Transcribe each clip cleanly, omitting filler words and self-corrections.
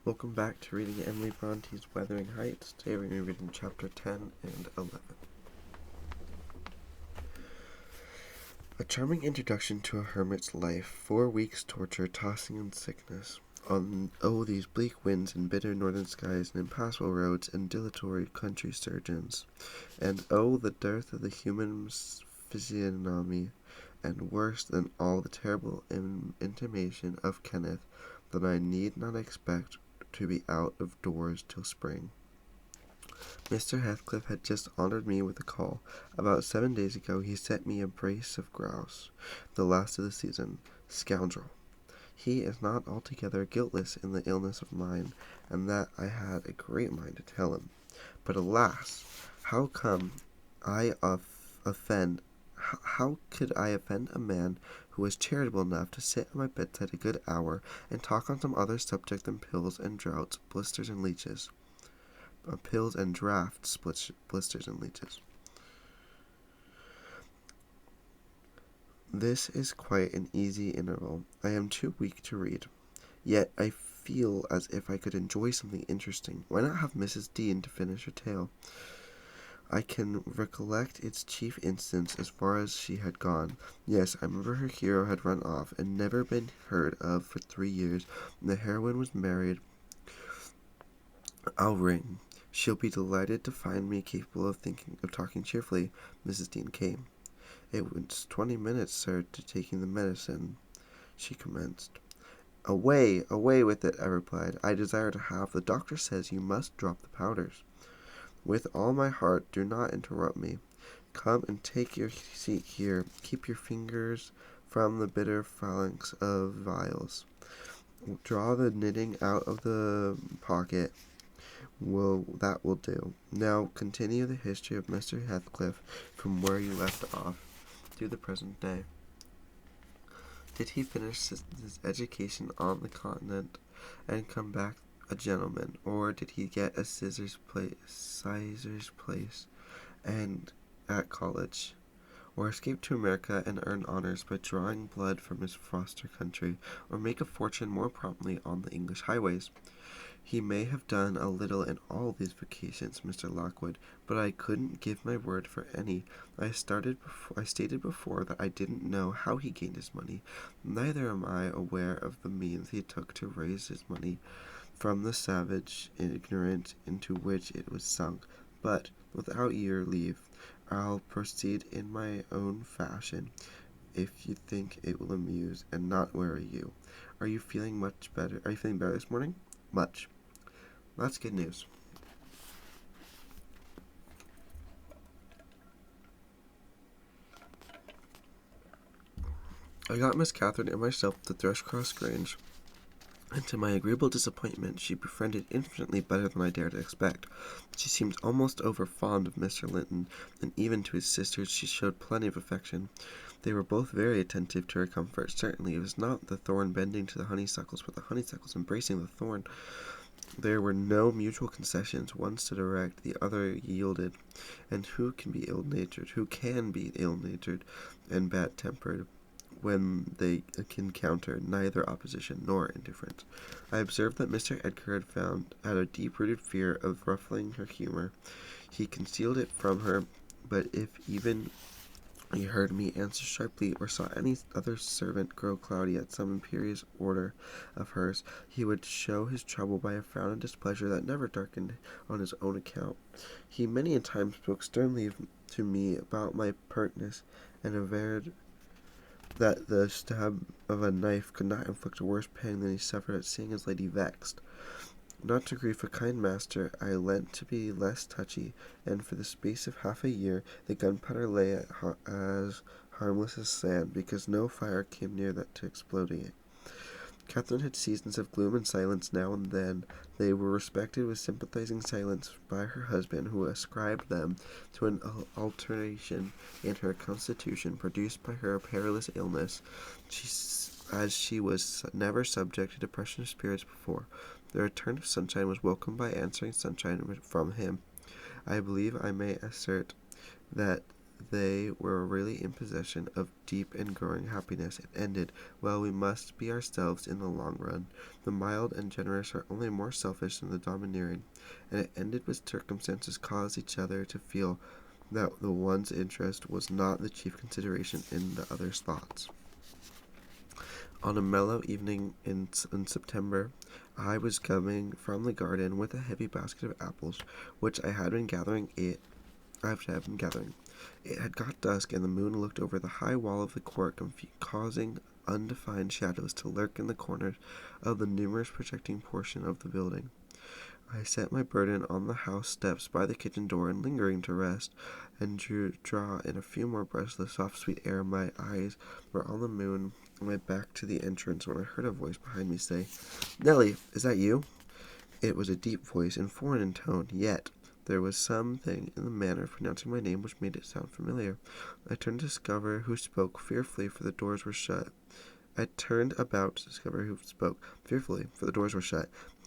Welcome back to reading Emily Bronte's Wuthering Heights. Today we're going to be reading chapter 10 and 11. A charming introduction to a hermit's life, 4 weeks' torture, tossing in sickness. These bleak winds and bitter northern skies and impassable roads and dilatory country surgeons. And the dearth of the human physiognomy, and worse than all the terrible intimation of Kenneth that I need not expect to be out of doors till spring. Mr. Heathcliff had just honoured me with a call. About 7 days ago he sent me a brace of grouse, the last of the season. Scoundrel! He is not altogether guiltless in the illness of mine, and that I had a great mind to tell him. But alas! How could I offend a man who was charitable enough to sit at my bedside a good hour and talk on some other subject than pills and draughts, blisters and leeches? Pills and draughts, blisters and leeches. This is quite an easy interval. I am too weak to read. Yet I feel as if I could enjoy something interesting. Why not have Mrs. Dean to finish her tale? I can recollect its chief incidents as far as she had gone. Yes, I remember her hero had run off and never been heard of for 3 years, and the heroine was married. I'll ring. She'll be delighted to find me capable of talking cheerfully. Mrs. Dean came. It was 20 minutes, sir, to taking the medicine, she commenced. Away with it, I replied. I desire to have. The doctor says you must drop the powders. With all my heart. Do not interrupt me. Come and take your seat here. Keep your fingers from the bitter phalanx of vials. Draw the knitting out of the pocket. That will do. Now continue the history of Mr. Heathcliff from where you left off to the present day. Did he finish his education on the continent and come back a gentleman, or did he get a sizar's place and at college, or escape to America and earn honors by drawing blood from his foster country, or make a fortune more promptly on the English highways? He may have done a little in all these vocations, Mr. Lockwood, but I couldn't give my word for any. I stated before that I didn't know how he gained his money. Neither am I aware of the means he took to raise his money from the savage ignorance into which it was sunk. But, without your leave, I'll proceed in my own fashion, if you think it will amuse and not weary you. Are you feeling better this morning? Much. That's good news. I got Miss Catherine and myself to Thrushcross Grange, and to my agreeable disappointment she befriended infinitely better than I dared expect. She seemed almost over fond of Mr. Linton, and even to his sisters she showed plenty of affection. They were both very attentive to her comfort. Certainly it was not the thorn bending to the honeysuckles, but the honeysuckles embracing the thorn. There were no mutual concessions. One stood erect, the other yielded. And who can be ill-natured and bad-tempered when they encounter neither opposition nor indifference? I observed that Mr. Edgar had a deep-rooted fear of ruffling her humour. He concealed it from her, but if even he heard me answer sharply, or saw any other servant grow cloudy at some imperious order of hers, he would show his trouble by a frown of displeasure that never darkened on his own account. He many a time spoke sternly to me about my pertness, and averred that the stab of a knife could not inflict a worse pang than he suffered at seeing his lady vexed. Not to grieve a kind master, I learnt to be less touchy, and for the space of half a year the gunpowder lay as harmless as sand, because no fire came near that to exploding it. Catherine had seasons of gloom and silence now and then. They were respected with sympathizing silence by her husband, who ascribed them to an alteration in her constitution produced by her perilous illness, as she was never subject to depression of spirits before. The return of sunshine was welcomed by answering sunshine from him. I believe I may assert that they were really in possession of deep and growing happiness. It ended, well, we must be ourselves in the long run. The mild and generous are only more selfish than the domineering. And it ended with circumstances cause each other to feel that the one's interest was not the chief consideration in the other's thoughts. On a mellow evening in September, I was coming from the garden with a heavy basket of apples, which I had been gathering. It had got dusk, and the moon looked over the high wall of the court, causing undefined shadows to lurk in the corners of the numerous projecting portion of the building. I set my burden on the house steps by the kitchen door, and lingering to rest, and draw in a few more breaths of the soft, sweet air. My eyes were on the moon, and my back to the entrance, when I heard a voice behind me say, "Nellie, is that you?" It was a deep voice, and foreign in tone, yet there was something in the manner of pronouncing my name which made it sound familiar. I turned to discover who spoke fearfully, for the doors were shut.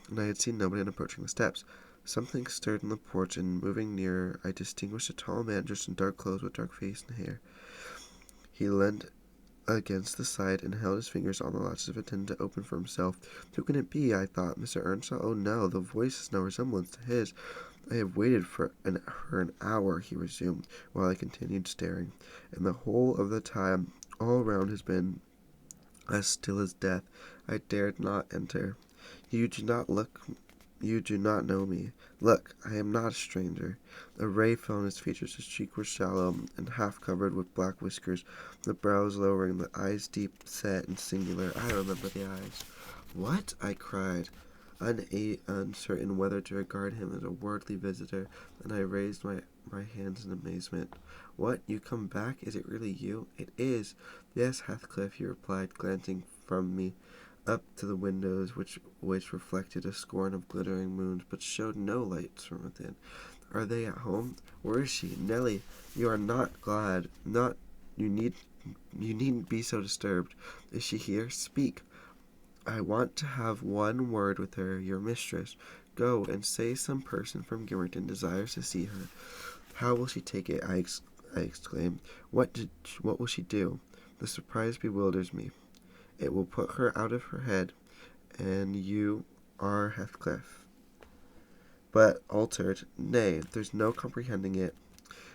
And I had seen nobody on approaching the steps. Something stirred in the porch, and moving nearer, I distinguished a tall man dressed in dark clothes with dark face and hair. He leaned against the side and held his fingers on the latches of a tin to open for himself. Who can it be? I thought. Mr. Earnshaw? Oh no, the voice has no resemblance to his. I have waited for an hour, he resumed, while I continued staring, and the whole of the time all round has been as still as death. I dared not enter. You do not know me. Look, I am not a stranger. A ray fell on his features. His cheeks were shallow and half covered with black whiskers, the brows lowering, the eyes deep set and singular. I remember the eyes. What? I cried, uncertain whether to regard him as a worldly visitor, and I raised my hands in amazement. What? You come back? Is it really you? It is. Yes, Heathcliff, he replied, glancing from me up to the windows, which reflected a score of glittering moons, but showed no lights from within. Are they at home? Where is she? Nellie, you are not glad. You needn't be so disturbed. Is she here? Speak. I want to have one word with her, your mistress. Go and say some person from Gimmerton desires to see her. How will she take it? I exclaimed. What will she do? The surprise bewilders me. It will put her out of her head, and you are Heathcliff. But altered. Nay, there's no comprehending it.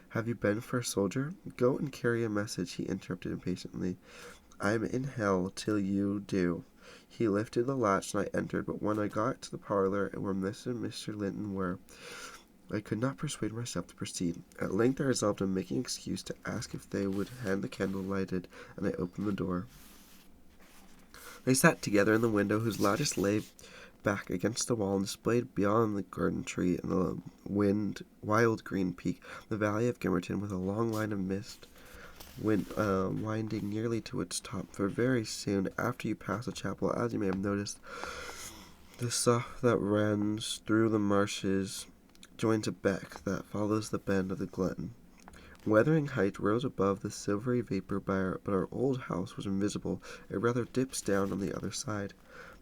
Have you been for a soldier? Go and carry a message, he interrupted impatiently. I'm in hell till you do. He lifted the latch, and I entered, but when I got to the parlor where Mr. and Mr. Linton were, I could not persuade myself to proceed. At length I resolved on making excuse to ask if they would hand the candle lighted, and I opened the door. They sat together in the window, whose lattice lay back against the wall, and displayed beyond the garden tree and the wild green peak the valley of Gimmerton, with a long line of mist winding nearly to its top. For very soon after you pass the chapel, as you may have noticed, the sough that runs through the marshes joins a beck that follows the bend of the glen. Wuthering Height rose above the silvery vapor, but our old house was invisible. It rather dips down on the other side.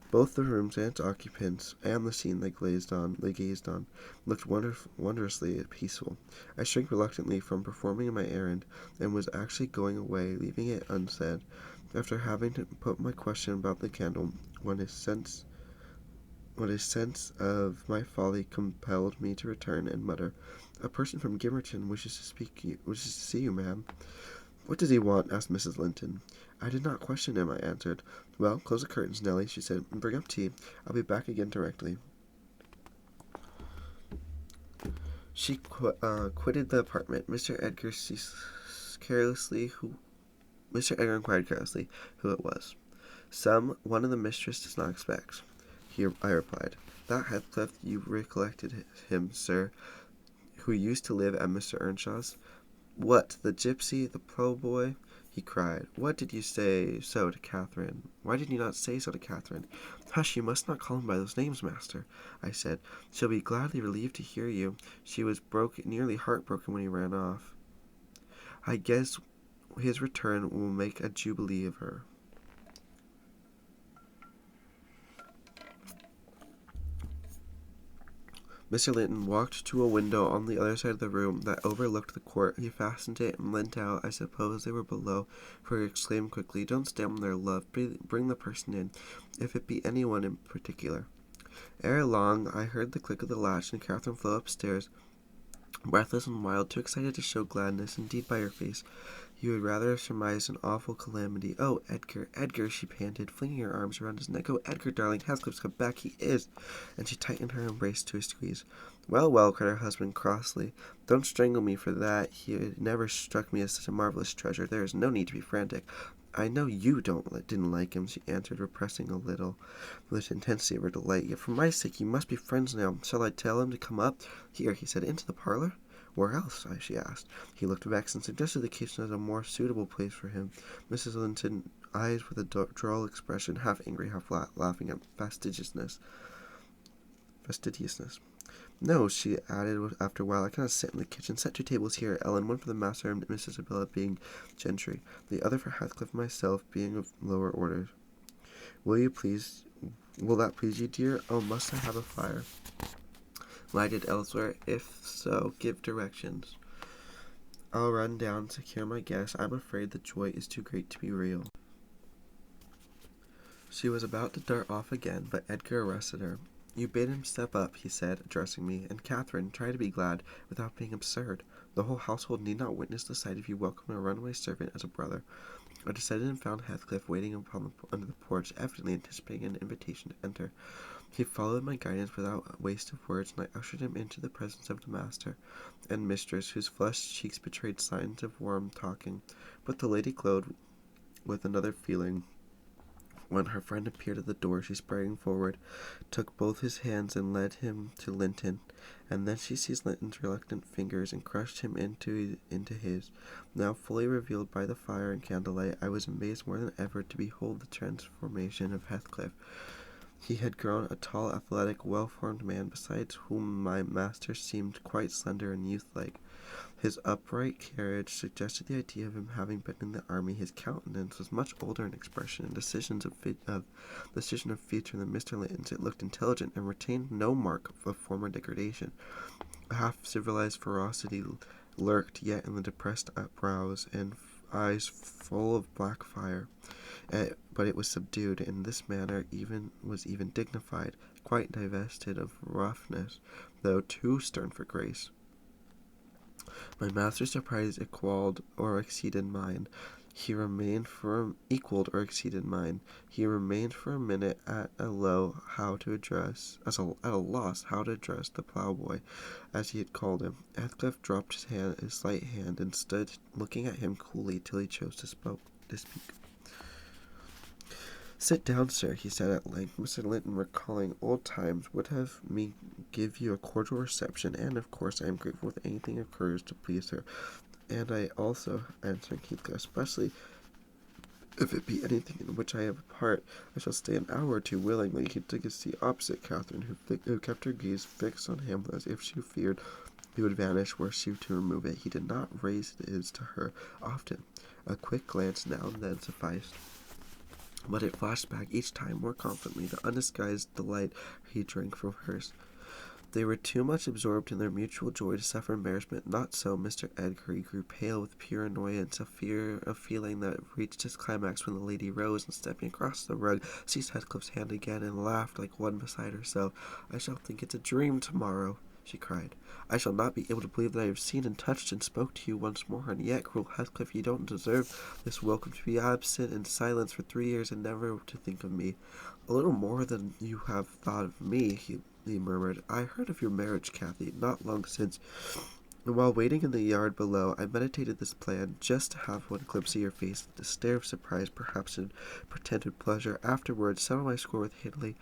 Both the rooms and its occupants, and the scene they gazed on, looked wondrously peaceful. I shrank reluctantly from performing my errand, and was actually going away, leaving it unsaid, after having to put my question about the candle, when a sense of my folly compelled me to return and mutter, "A person from Gimmerton wishes to see you, ma'am." "What does he want?" asked Mrs. Linton. I did not question him, I answered. "Well, close the curtains, Nellie," she said, "and bring up tea. I'll be back again directly." She quitted the apartment. Mr. Edgar inquired carelessly who it was. One of the mistress does not expect. I replied. "That Heathcliff, you recollected him, sir, who used to live at Mr. Earnshaw's?" "What, the gipsy, the ploughboy?" he cried. "Why did you not say so to Catherine?" "Hush, you must not call him by those names, master," I said. "She'll be gladly relieved to hear you. She was nearly heartbroken when he ran off. I guess his return will make a jubilee of her." Mr. Linton walked to a window on the other side of the room that overlooked the court. He fastened it and leant out. I suppose they were below, for he exclaimed quickly, "Don't stand there, love. Bring the person in, if it be anyone in particular." Ere long, I heard the click of the latch, and Catherine flew upstairs, breathless and wild, too excited to show gladness. Indeed, by her face, you would rather have surmised an awful calamity. "Oh, Edgar, Edgar," she panted, flinging her arms around his neck. "Oh, Edgar, darling, Heathcliff's come back, he is!" And she tightened her embrace to a squeeze. "Well, well," cried her husband crossly, "don't strangle me for that. He never struck me as such a marvellous treasure. There is no need to be frantic." "I know you didn't like him," she answered, repressing a little the intensity of her delight. "Yet for my sake you must be friends now. Shall I tell him to come up?" "Here," he said, "into the parlor?" "Where else?" she asked. He looked vexed and suggested the kitchen as a more suitable place for him. Mrs. Linton eyes with a droll expression, half angry, half laughing at fastidiousness. "No," she added after a while, "I cannot sit in the kitchen. Set 2 tables here, Ellen, one for the master and Miss Isabella being gentry, the other for Heathcliff and myself being of lower orders. Will that please you, dear? Oh, must I have a fire lighted elsewhere? If so, give directions. I'll run down to secure my guests. I'm afraid the joy is too great to be real." She was about to dart off again, but Edgar arrested her. "You bid him step up," he said, addressing me, "and Catherine, try to be glad, without being absurd. The whole household need not witness the sight of you welcoming a runaway servant as a brother." I descended and found Heathcliff waiting under the porch, evidently anticipating an invitation to enter. He followed my guidance without waste of words, and I ushered him into the presence of the master and mistress, whose flushed cheeks betrayed signs of warm talking. But the lady glowed with another feeling. When her friend appeared at the door, she sprang forward, took both his hands, and led him to Linton. And then she seized Linton's reluctant fingers and crushed him into his. Now fully revealed by the fire and candlelight, I was amazed more than ever to behold the transformation of Heathcliff. He had grown a tall, athletic, well-formed man, beside whom my master seemed quite slender and youth-like. His upright carriage suggested the idea of him having been in the army. His countenance was much older in expression and decision of feature than Mr. Linton's. It looked intelligent and retained no mark of former degradation. A half-civilized ferocity lurked yet in the depressed brows and eyes full of black fire. But it was subdued, in this manner was even dignified, quite divested of roughness, though too stern for grace. My master's surprise equalled or exceeded mine. He remained for a minute at a loss how to address the ploughboy, as he had called him. Heathcliff dropped his light hand, and stood looking at him coolly till he chose to speak. "Sit down, sir," he said at length. "Mr. Linton, recalling old times, would have me give you a cordial reception, and, of course, I am grateful if anything occurs to please her." "And I also," answered Heathcliff, "especially if it be anything in which I have a part. I shall stay an hour or two willingly." He took his seat opposite Catherine, who kept her gaze fixed on him as if she feared he would vanish were she to remove it. He did not raise his to her often. A quick glance now and then sufficed. But it flashed back each time more confidently the undisguised delight he drank from hers. They were too much absorbed in their mutual joy to suffer embarrassment. Not so Mr. Edgar. He grew pale with pure annoyance, a feeling that reached its climax when the lady rose and, stepping across the rug, seized Heathcliff's hand again and laughed like one beside herself. "I shall think it's a dream tomorrow," she cried. "I shall not be able to believe that I have seen and touched and spoke to you once more. And yet, cruel Heathcliff, you don't deserve this welcome, to be absent in silence for 3 years and never to think of me." "A little more than you have thought of me," he murmured. "I heard of your marriage, Cathy, not long since, and while waiting in the yard below, I meditated this plan, just to have one glimpse of your face, the stare of surprise, perhaps in pretended pleasure, afterwards settle my score with Hindley,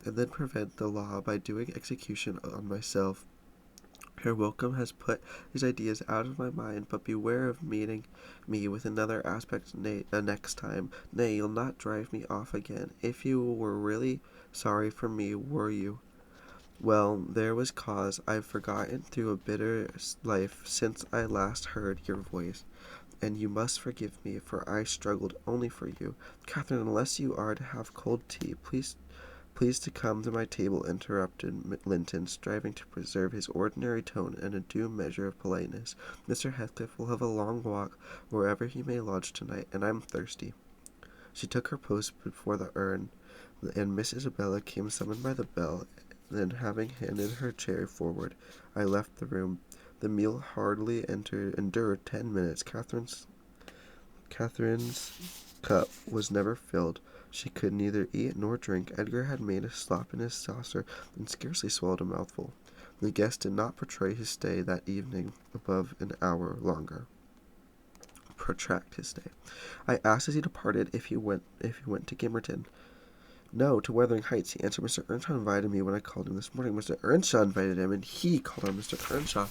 and then prevent the law by doing execution on myself. Your welcome has put these ideas out of my mind, but beware of meeting me with another aspect next time. Nay, you'll not drive me off again. If you were really sorry for me, were you? Well, there was cause. I've forgotten through a bitter life since I last heard your voice, and you must forgive me, for I struggled only for you. Catherine, unless you are to have cold tea, please Please to come to my table, interrupted Linton, striving to preserve his ordinary tone and a due measure of politeness. Mr. Heathcliff will have a long walk wherever he may lodge tonight, and I'm thirsty. She took her post before the urn, and Miss Isabella came summoned by the bell. Then, having handed her chair forward, I left the room. The meal hardly endured 10 minutes. Catherine's cup was never filled. She could neither eat nor drink. Edgar had made a slop in his saucer and scarcely swallowed a mouthful. The guest did not portray his stay that evening above an hour longer. Protract his stay. I asked as he departed if he went to Gimmerton. No, to Wuthering Heights, he answered. Mr. Earnshaw invited me when I called him this morning. Mr. Earnshaw invited him, and he called on Mr. Earnshaw.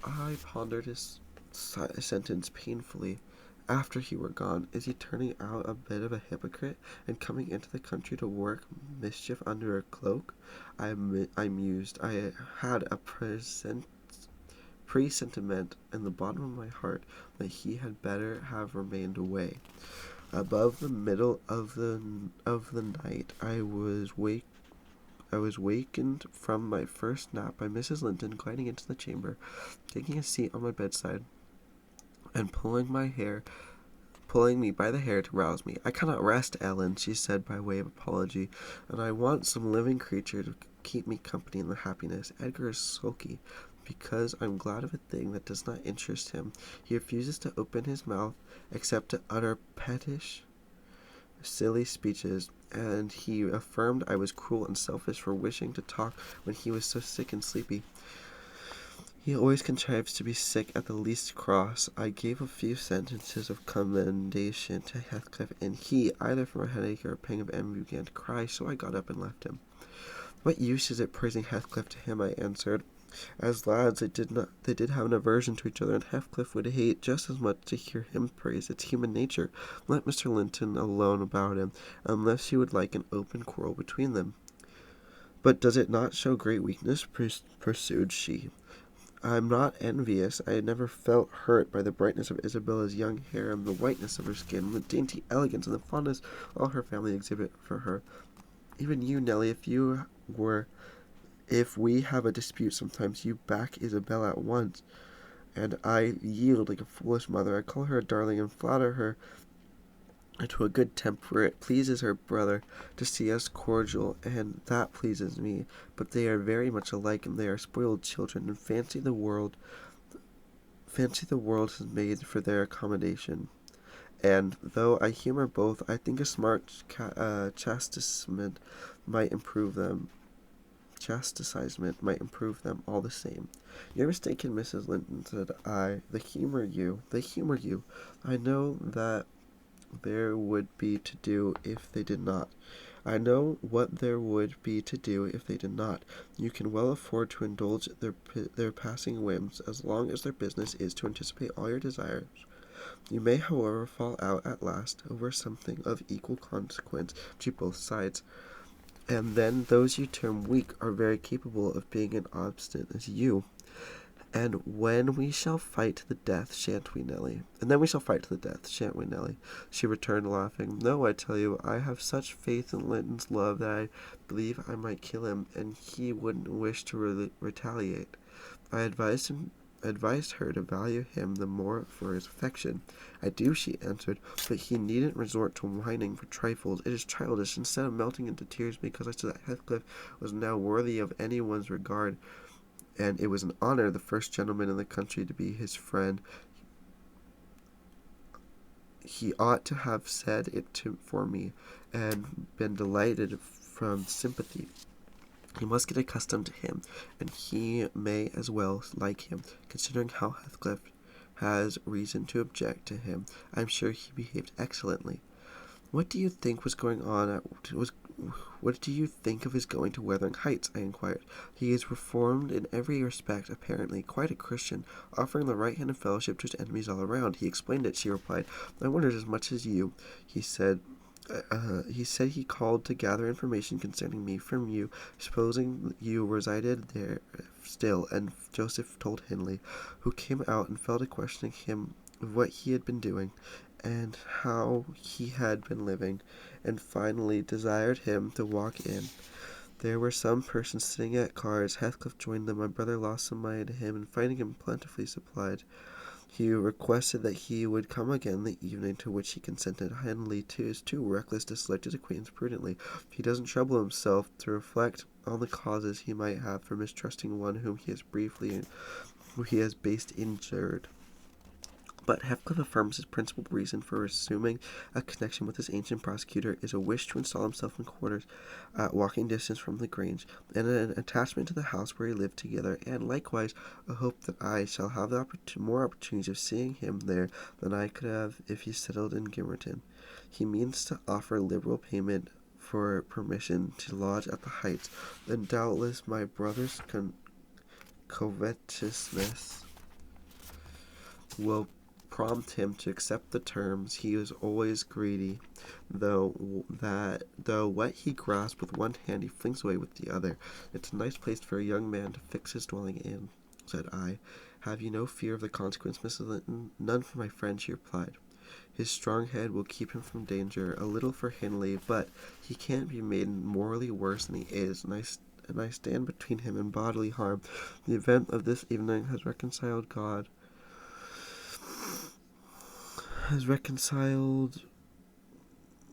I pondered his sentence painfully. After he were gone, is he turning out a bit of a hypocrite and coming into the country to work mischief under a cloak? I mused. I had a presentiment in the bottom of my heart that he had better have remained away. Above the middle of the night, I was wakened from my first nap by Mrs. Linton gliding into the chamber, taking a seat on my bedside, and pulling me by the hair to rouse me. I cannot rest, Ellen, she said by way of apology, and I want some living creature to keep me company in the happiness. Edgar is sulky, because I'm glad of a thing that does not interest him. He refuses to open his mouth, except to utter pettish, silly speeches, and he affirmed I was cruel and selfish for wishing to talk when he was so sick and sleepy. He always contrives to be sick at the least cross. I gave a few sentences of commendation to Heathcliff, and he, either from a headache or a pang of envy, began to cry, so I got up and left him. What use is it praising Heathcliff to him? I answered. As lads, they did have an aversion to each other, and Heathcliff would hate just as much to hear him praised. It's human nature. Let Mr. Linton alone about him, unless you would like an open quarrel between them. But does it not show great weakness? Pursued she. I am not envious. I had never felt hurt by the brightness of Isabella's young hair, and the whiteness of her skin, the dainty elegance and the fondness all her family exhibit for her. Even you, Nelly, if we have a dispute sometimes, you back Isabella at once, and I yield like a foolish mother. I call her a darling and flatter her into a good temper. It pleases her brother to see us cordial, and that pleases me. But they are very much alike, and they are spoiled children, and fancy the world has made for their accommodation. And though I humor both, I think a smart chastisement might improve them. All the same. You're mistaken, Mrs. Linton, said I. They humor you. I know that there would be to do if they did not. I know what there would be to do if they did not. You can well afford to indulge their passing whims, as long as their business is to anticipate all your desires. You may, however, fall out at last over something of equal consequence to both sides, and then those you term weak are very capable of being as obstinate as you. And when we shall fight to the death, shan't we, Nelly? She returned, laughing. No, I tell you, I have such faith in Linton's love that I believe I might kill him, and he wouldn't wish to retaliate. I advised her to value him the more for his affection. I do, she answered, but he needn't resort to whining for trifles. It is childish. Instead of melting into tears because I said that Heathcliff was now worthy of anyone's regard, and it was an honor, the first gentleman in the country, to be his friend, he ought to have said it for me, and been delighted from sympathy. He must get accustomed to him, and he may as well like him, considering how Heathcliff has reason to object to him. I am sure he behaved excellently. What do you think of his going to Wuthering Heights? I inquired. He is reformed in every respect, apparently, quite a Christian, offering the right hand of fellowship to his enemies all around. He explained it, she replied. I wondered as much as you. He said he called to gather information concerning me from you, supposing you resided there still, and Joseph told Hindley, who came out and fell to questioning him of what he had been doing, and how he had been living, and finally desired him to walk in. There were some persons sitting at cards. Heathcliff joined them. My brother lost some money to him, and finding him plentifully supplied, he requested that he would come again the evening, to which he consented. Henley, too, is too reckless to select his acquaintance prudently. He doesn't trouble himself to reflect on the causes he might have for mistrusting one whom he has based injured. But Heathcliff affirms his principal reason for assuming a connection with his ancient prosecutor is a wish to install himself in quarters at walking distance from the Grange, and an attachment to the house where he lived together, and likewise a hope that I shall have more opportunities of seeing him there than I could have if he settled in Gimmerton. He means to offer liberal payment for permission to lodge at the Heights, and doubtless my brother's covetousness will prompt him to accept the terms. He is always greedy, though what he grasps with one hand he flings away with the other. It's a nice place for a young man to fix his dwelling in, said I. Have you no fear of the consequence, Mrs. Linton? None for my friend, she replied. His strong head will keep him from danger, a little for Hindley, but he can't be made morally worse than he is, and I stand between him and bodily harm. The event of this evening has reconciled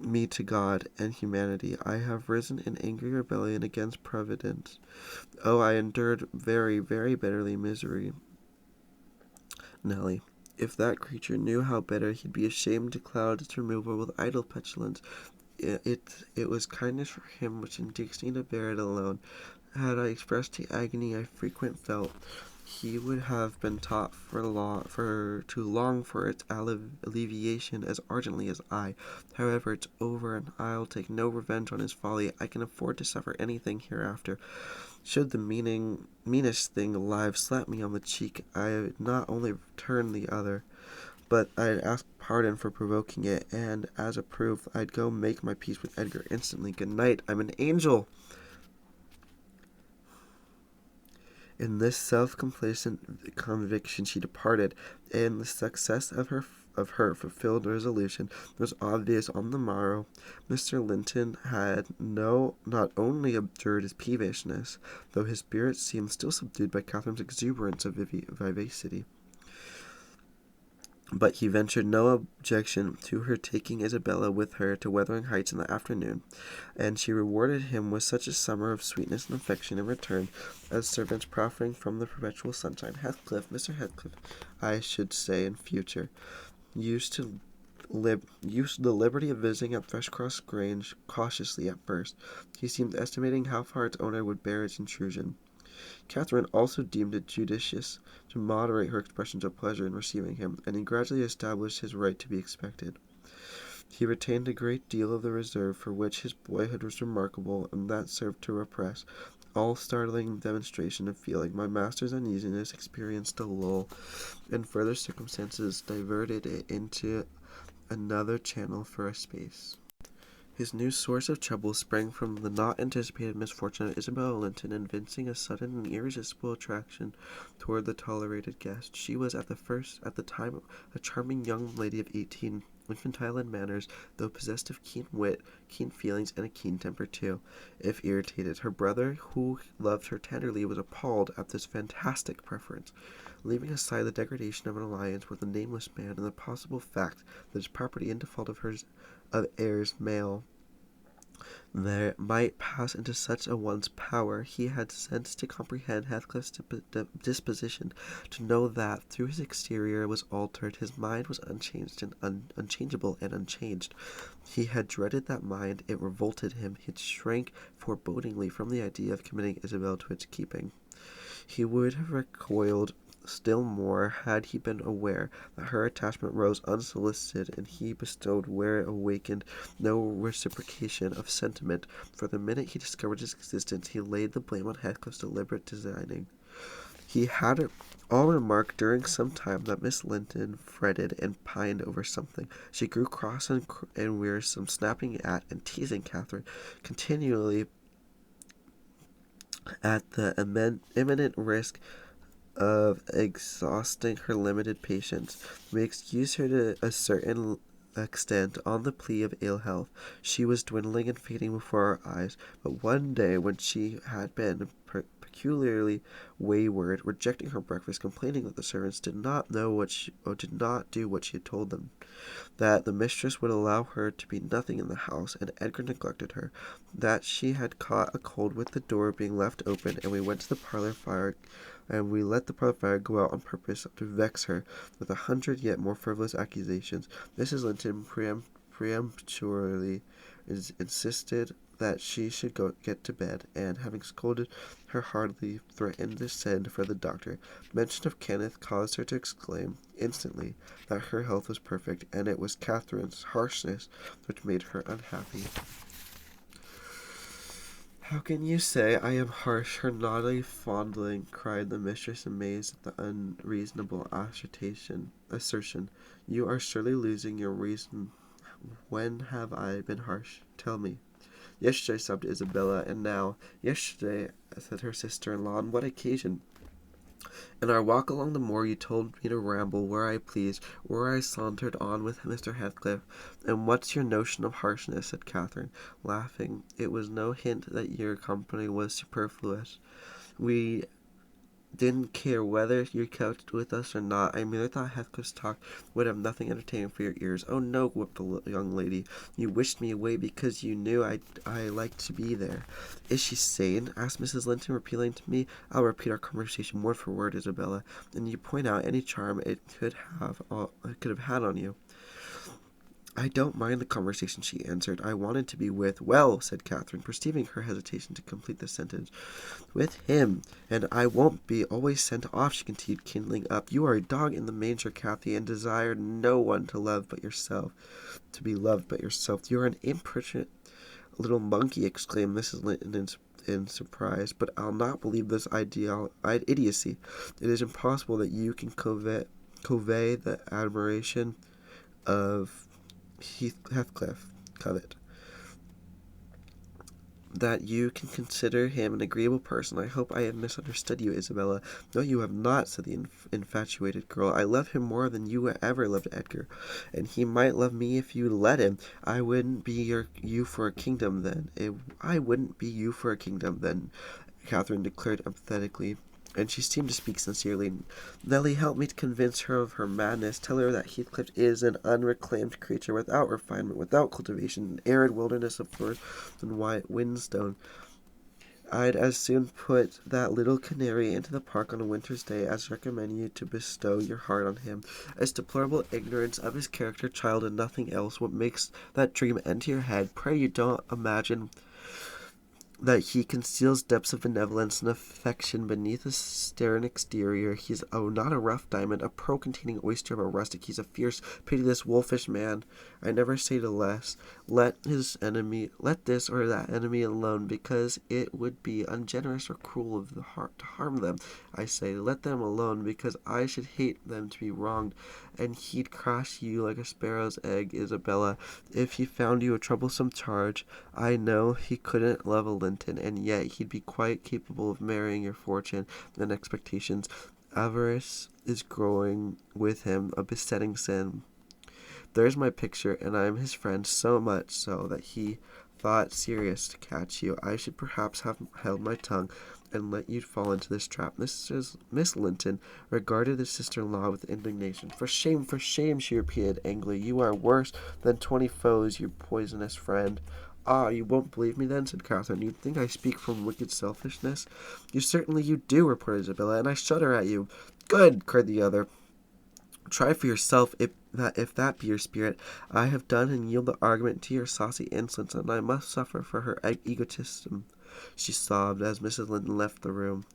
me to God and humanity. I have risen in angry rebellion against Providence. Oh, I endured very, very bitterly misery. Nelly, if that creature knew how bitter, he'd be ashamed to cloud its removal with idle petulance. It was kindness for him which induced me to bear it alone. Had I expressed the agony I frequent felt, he would have been taught to long for its alleviation as ardently as I. However, it's over, and I'll take no revenge on his folly. I can afford to suffer anything hereafter. Should the meanest thing alive slap me on the cheek, I'd not only return the other, but I'd ask pardon for provoking it, and as a proof, I'd go make my peace with Edgar instantly. Good night. I'm an angel. In this self-complacent conviction she departed, and the success of her fulfilled resolution was obvious on the morrow. Mr. Linton had not only abjured his peevishness, though his spirits seemed still subdued by Catherine's exuberance of vivacity, but he ventured no objection to her taking Isabella with her to Wuthering Heights in the afternoon, and she rewarded him with such a summer of sweetness and affection in return as servants proffering from the perpetual sunshine. Mr. Heathcliff, I should say in future, used the liberty of visiting at Freshcross Grange cautiously at first. He seemed estimating how far its owner would bear its intrusion. Catherine also deemed it judicious to moderate her expressions of pleasure in receiving him, and he gradually established his right to be expected. He retained a great deal of the reserve for which his boyhood was remarkable, and that served to repress all startling demonstration of feeling. My master's uneasiness experienced a lull, and further circumstances diverted it into another channel for a space. His new source of trouble sprang from the not-anticipated misfortune of Isabella Linton evincing a sudden and irresistible attraction toward the tolerated guest. She was at the time a charming young lady of 18, infantile in manners, though possessed of keen wit, keen feelings, and a keen temper too, if irritated. Her brother, who loved her tenderly, was appalled at this fantastic preference. Leaving aside the degradation of an alliance with a nameless man, and the possible fact that his property in default of heirs male there might pass into such a one's power, he had sense to comprehend Heathcliff's disposition, to know that, though his exterior was altered, his mind was unchangeable and unchanged. He had dreaded that mind, it revolted him, he shrank forebodingly from the idea of committing Isabel to its keeping. He would have recoiled still more had he been aware that her attachment rose unsolicited, and he bestowed where it awakened no reciprocation of sentiment. For the minute he discovered its existence, he laid the blame on Heathcliff's deliberate designing. He had all remarked during some time that Miss Linton fretted and pined over something. She grew cross and wearisome, snapping at and teasing Catherine continually at the imminent risk of exhausting her limited patience. We excuse her to a certain extent on the plea of ill health. She was dwindling and fading before our eyes, but one day when she had been peculiarly wayward, rejecting her breakfast, complaining that the servants did not did not do what she had told them, that the mistress would allow her to be nothing in the house, and Edgar neglected her, that she had caught a cold with the door being left open, and we went to the parlor fire, and we let the parlor fire go out on purpose to vex her with 100 yet more frivolous accusations. Mrs. Linton peremptorily insisted that she should get to bed, and, having scolded her heartily, threatened to send for the doctor. Mention of Kenneth caused her to exclaim instantly that her health was perfect, and it was Catherine's harshness which made her unhappy. "How can you say I am harsh, her naughty fondling?" cried the mistress, amazed at the unreasonable assertion. "You are surely losing your reason. When have I been harsh? Tell me." "Yesterday," sobbed Isabella, "and now." "Yesterday," said her sister-in-law. "On what occasion?" "In our walk along the moor you told me to ramble where I pleased, where I sauntered on with Mr. Heathcliff." "And what's your notion of harshness?" said Catherine, laughing. "It was no hint that your company was superfluous. We didn't care whether you kept with us or not. I merely thought Heathcliff's talk would have nothing entertaining for your ears." "Oh no," wept the young lady. "You wished me away because you knew I liked to be there." "Is she sane?" asked Mrs. Linton, appealing to me. "I'll repeat our conversation word for word, Isabella, and you point out any charm it could have had on you." "I don't mind the conversation," she answered. "I wanted to be with—" "Well," said Catherine, perceiving her hesitation to complete the sentence, "with him. And I won't be always sent off," she continued, kindling up. "You are a dog in the manger, Cathy, and desire no one to be loved but yourself. You are an impertinent little monkey," exclaimed Mrs. Linton in surprise. "But I'll not believe this idiocy. It is impossible that you can convey the admiration of Heathcliff, that you can consider him an agreeable person. I hope I have misunderstood you, Isabella." "No, you have not," said the infatuated girl. "I love him more than you ever loved Edgar, and he might love me if you let him. I wouldn't be you for a kingdom then." "I wouldn't be you for a kingdom then," Catherine declared emphatically, and she seemed to speak sincerely. "Nelly, help me to convince her of her madness. Tell her that Heathcliff is an unreclaimed creature, without refinement, without cultivation, an arid wilderness of furs and white whinstone. I'd as soon put that little canary into the park on a winter's day as recommend you to bestow your heart on him. It's deplorable ignorance of his character, child, and nothing else, what makes that dream enter your head. Pray you don't imagine that he conceals depths of benevolence and affection beneath a stern exterior. He's not a rough diamond, a pearl-containing oyster of a rustic. He's a fierce, pitiless, wolfish man. I never say to less. Let this or that enemy alone, because it would be ungenerous or cruel of the heart to harm them. I say, let them alone, because I should hate them to be wronged, and he'd crush you like a sparrow's egg, Isabella, if he found you a troublesome charge. I know he couldn't love a Linton, and yet he'd be quite capable of marrying your fortune and expectations. Avarice is growing with him a besetting sin. There's my picture, and I am his friend, so much so that he thought serious to catch you. I should perhaps have held my tongue and let you fall into this trap." Miss Linton regarded his sister-in-law with indignation. For shame, she repeated angrily. "You are worse than 20 foes, you poisonous friend." "Ah, you won't believe me then?" said Catherine. "You think I speak from wicked selfishness?" You do," reported Isabella, "and I shudder at you." "Good!" cried the other. "Try for yourself if that be your spirit. I have done, and yield the argument to your saucy insolence, and I must suffer for her egotism," she sobbed, as Mrs. Linton left the room.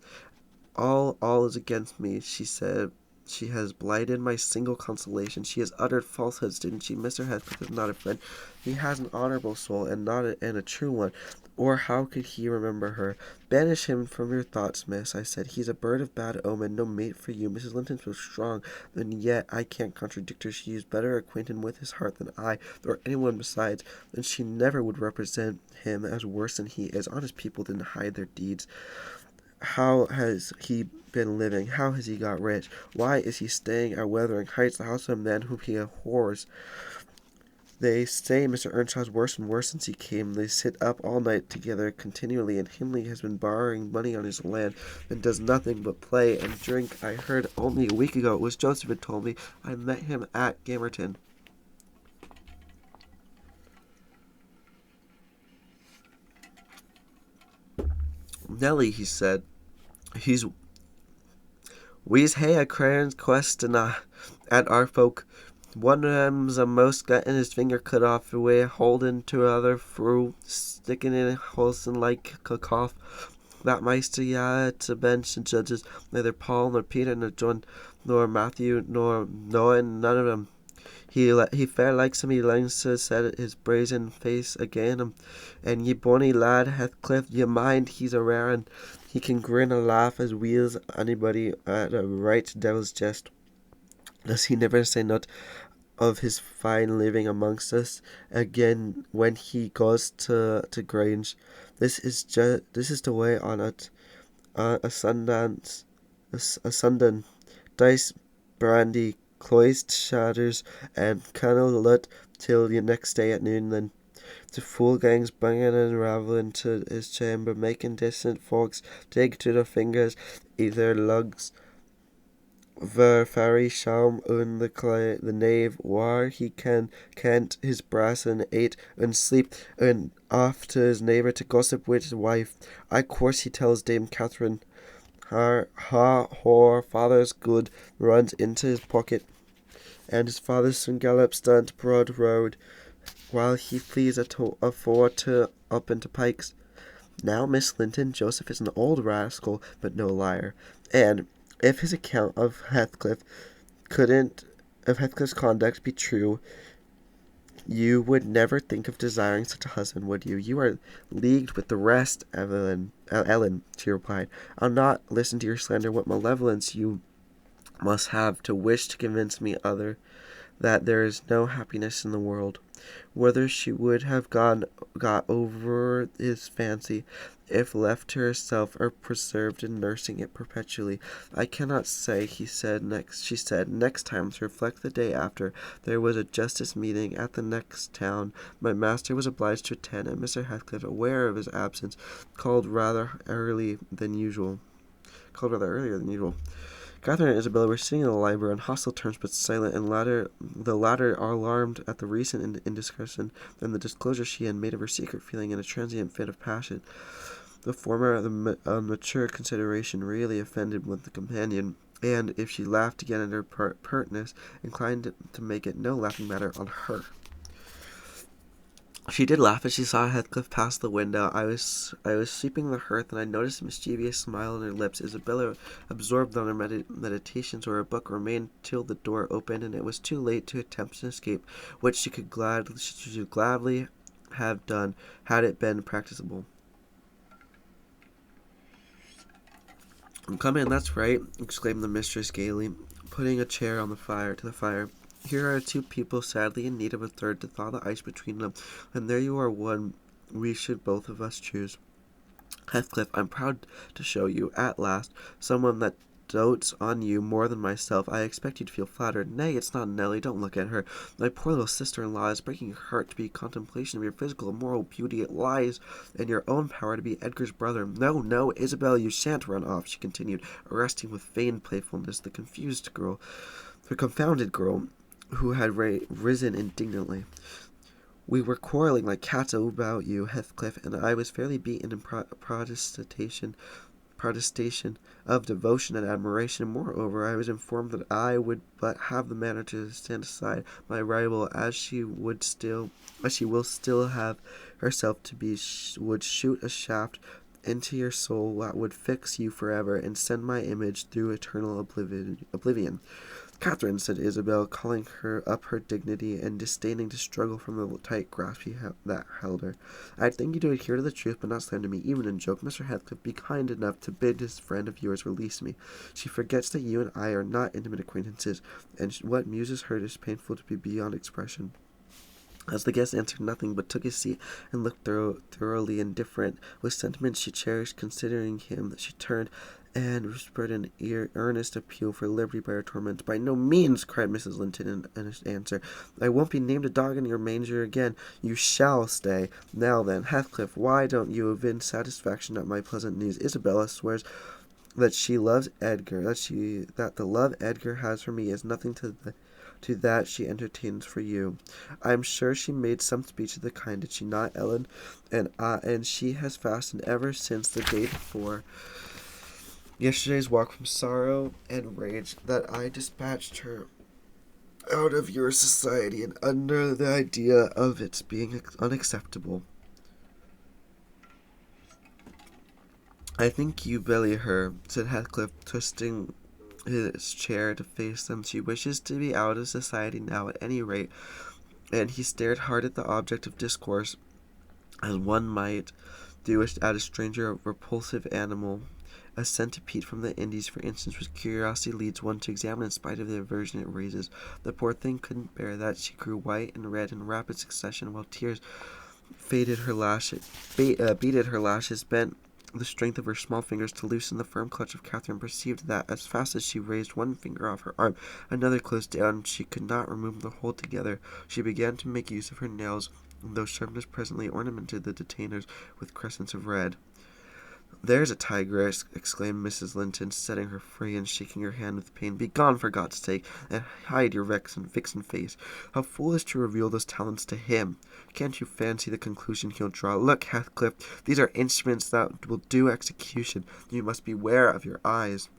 All is against me," she said. "She has blighted my single consolation. She has uttered falsehoods, didn't she? Mr. Heathcliff is not a friend. He has an honourable soul, and a true one, or how could he remember her?" "Banish him from your thoughts, miss," I said. "He's a bird of bad omen, no mate for you." Mrs. Linton was strong, and yet I can't contradict her. She is better acquainted with his heart than I, or anyone besides, and she never would represent him as worse than he is. Honest people didn't hide their deeds. How has he been living? How has he got rich? Why is he staying at Wuthering Heights, the house of a man whom he abhors? They say Mr. Earnshaw's worse and worse since he came. They sit up all night together continually, and Himley has been borrowing money on his land and does nothing but play and drink. I heard only a week ago, it was Joseph had told me, I met him at Gamerton. Nellie, he said, we's hae a crane's question at our folk. One of them's a'most getting his finger cut off away holding to other through sticking in a Holson like a cough. That meister ya at the bench and judges, neither Paul nor Peter nor John nor Matthew nor Noah, none of them. He fair likes him, he longs to set his brazen face again him. And ye bonny lad Heathcliff, ye mind he's a rare un. He can grin and laugh as weel as anybody at a right devil's jest. Does he never say naught of his fine living amongst us again when he goes to Grange? This is the way on it. A Sundan, dice, brandy, cloised shatters, and cannel lut till the next day at noon. Then the fool gangs banging and raveling to his chamber, making distant folks dig to their fingers, either lugs ver fairy sham un the knave war he kent his brass and ate and sleep and off to his neighbour to gossip with his wife. I course he tells Dame Catherine her father's good runs into his pocket, and his father soon gallops down to Broad Road while he flees afore to up into Pikes. Now, Miss Linton, Joseph is an old rascal, but no liar, and if his account of Heathcliff's conduct be true, you would never think of desiring such a husband, would you? You are leagued with the rest, Ellen, she replied. I'll not listen to your slander. What malevolence you must have to wish to convince me that there is no happiness in the world. Whether she would have got over his fancy if left to herself or preserved in nursing it perpetually, I cannot say. She said next time, to reflect the day after, there was a justice meeting at the next town. My master was obliged to attend, and Mr. Heathcliff, aware of his absence, called rather earlier than usual. Catherine and Isabella were sitting in the library on hostile terms but silent, and the latter alarmed at the recent indiscretion and the disclosure she had made of her secret feeling in a transient fit of passion. The former, the mature consideration, really offended with the companion, and, if she laughed again at her pertness, inclined to make it no laughing matter on her. She did laugh as she saw Heathcliff pass the window. I was sweeping the hearth, and I noticed a mischievous smile on her lips. Isabella, absorbed on her meditations or her book, remained till the door opened, and it was too late to attempt an escape, which she should gladly have done had it been practicable. "Come in, that's right," exclaimed the mistress gaily, putting a chair on the fire. "Here are two people sadly in need of a third to thaw the ice between them, and there you are one we should both of us choose. Heathcliff, I'm proud to show you, at last, someone that dotes on you more than myself. I expect you to feel flattered. Nay, it's not Nellie. Don't look at her. My poor little sister-in-law is breaking her heart to be contemplation of your physical and moral beauty. It lies in your own power to be Edgar's brother. No, Isabel, you shan't run off," she continued, arresting with feigned playfulness the confounded girl, who had risen indignantly. "We were quarrelling like cats about you, Heathcliff, and I was fairly beaten in protestation of devotion and admiration. Moreover, I was informed that I would but have the manner to stand aside my rival, as she will still have herself to be, would shoot a shaft into your soul that would fix you forever, and send my image through eternal oblivion. Catherine," said Isabel, calling her up her dignity, and disdaining to struggle from the tight grasp that held her, "I think you to adhere to the truth, but not slander me, even in joke. Mr. Heathcliff, be kind enough to bid this friend of yours release me. She forgets that you and I are not intimate acquaintances, and what muses her is painful to be beyond expression." As the guest answered nothing but took his seat and looked thoroughly indifferent, with sentiments she cherished considering him, she turned and whispered an earnest appeal for liberty by her torment. "By no means," cried Mrs. Linton in answer. "I won't be named a dog in your manger again. You shall stay. Now then, Heathcliff, why don't you evince satisfaction at my pleasant news? Isabella swears that she loves Edgar, that the love Edgar has for me is nothing to that she entertains for you. I am sure she made some speech of the kind, did she not, Ellen? And she has fastened ever since the day before yesterday's walk from sorrow and rage that I dispatched her out of your society, and under the idea of its being unacceptable. I think you belly her," said Heathcliff, twisting his chair to face them. "She wishes to be out of society now, at any rate," and he stared hard at the object of discourse, as one might do at a stranger repulsive animal. A centipede from the Indies, for instance, which curiosity leads one to examine in spite of the aversion it raises. The poor thing couldn't bear that. She grew white and red in rapid succession, while tears beaded her lashes, bent the strength of her small fingers to loosen the firm clutch of Catherine, perceived that, as fast as she raised one finger off her arm, another closed down. She could not remove the whole together. She began to make use of her nails, though sharpness presently ornamented the detainers with crescents of red. "There's a tigress!" exclaimed Mrs. Linton, setting her free and shaking her hand with pain. "Begone, for God's sake, and hide your vixen face. How foolish to reveal those talents to him! Can't you fancy the conclusion he'll draw? Look, Heathcliff, these are instruments that will do execution. You must beware of your eyes."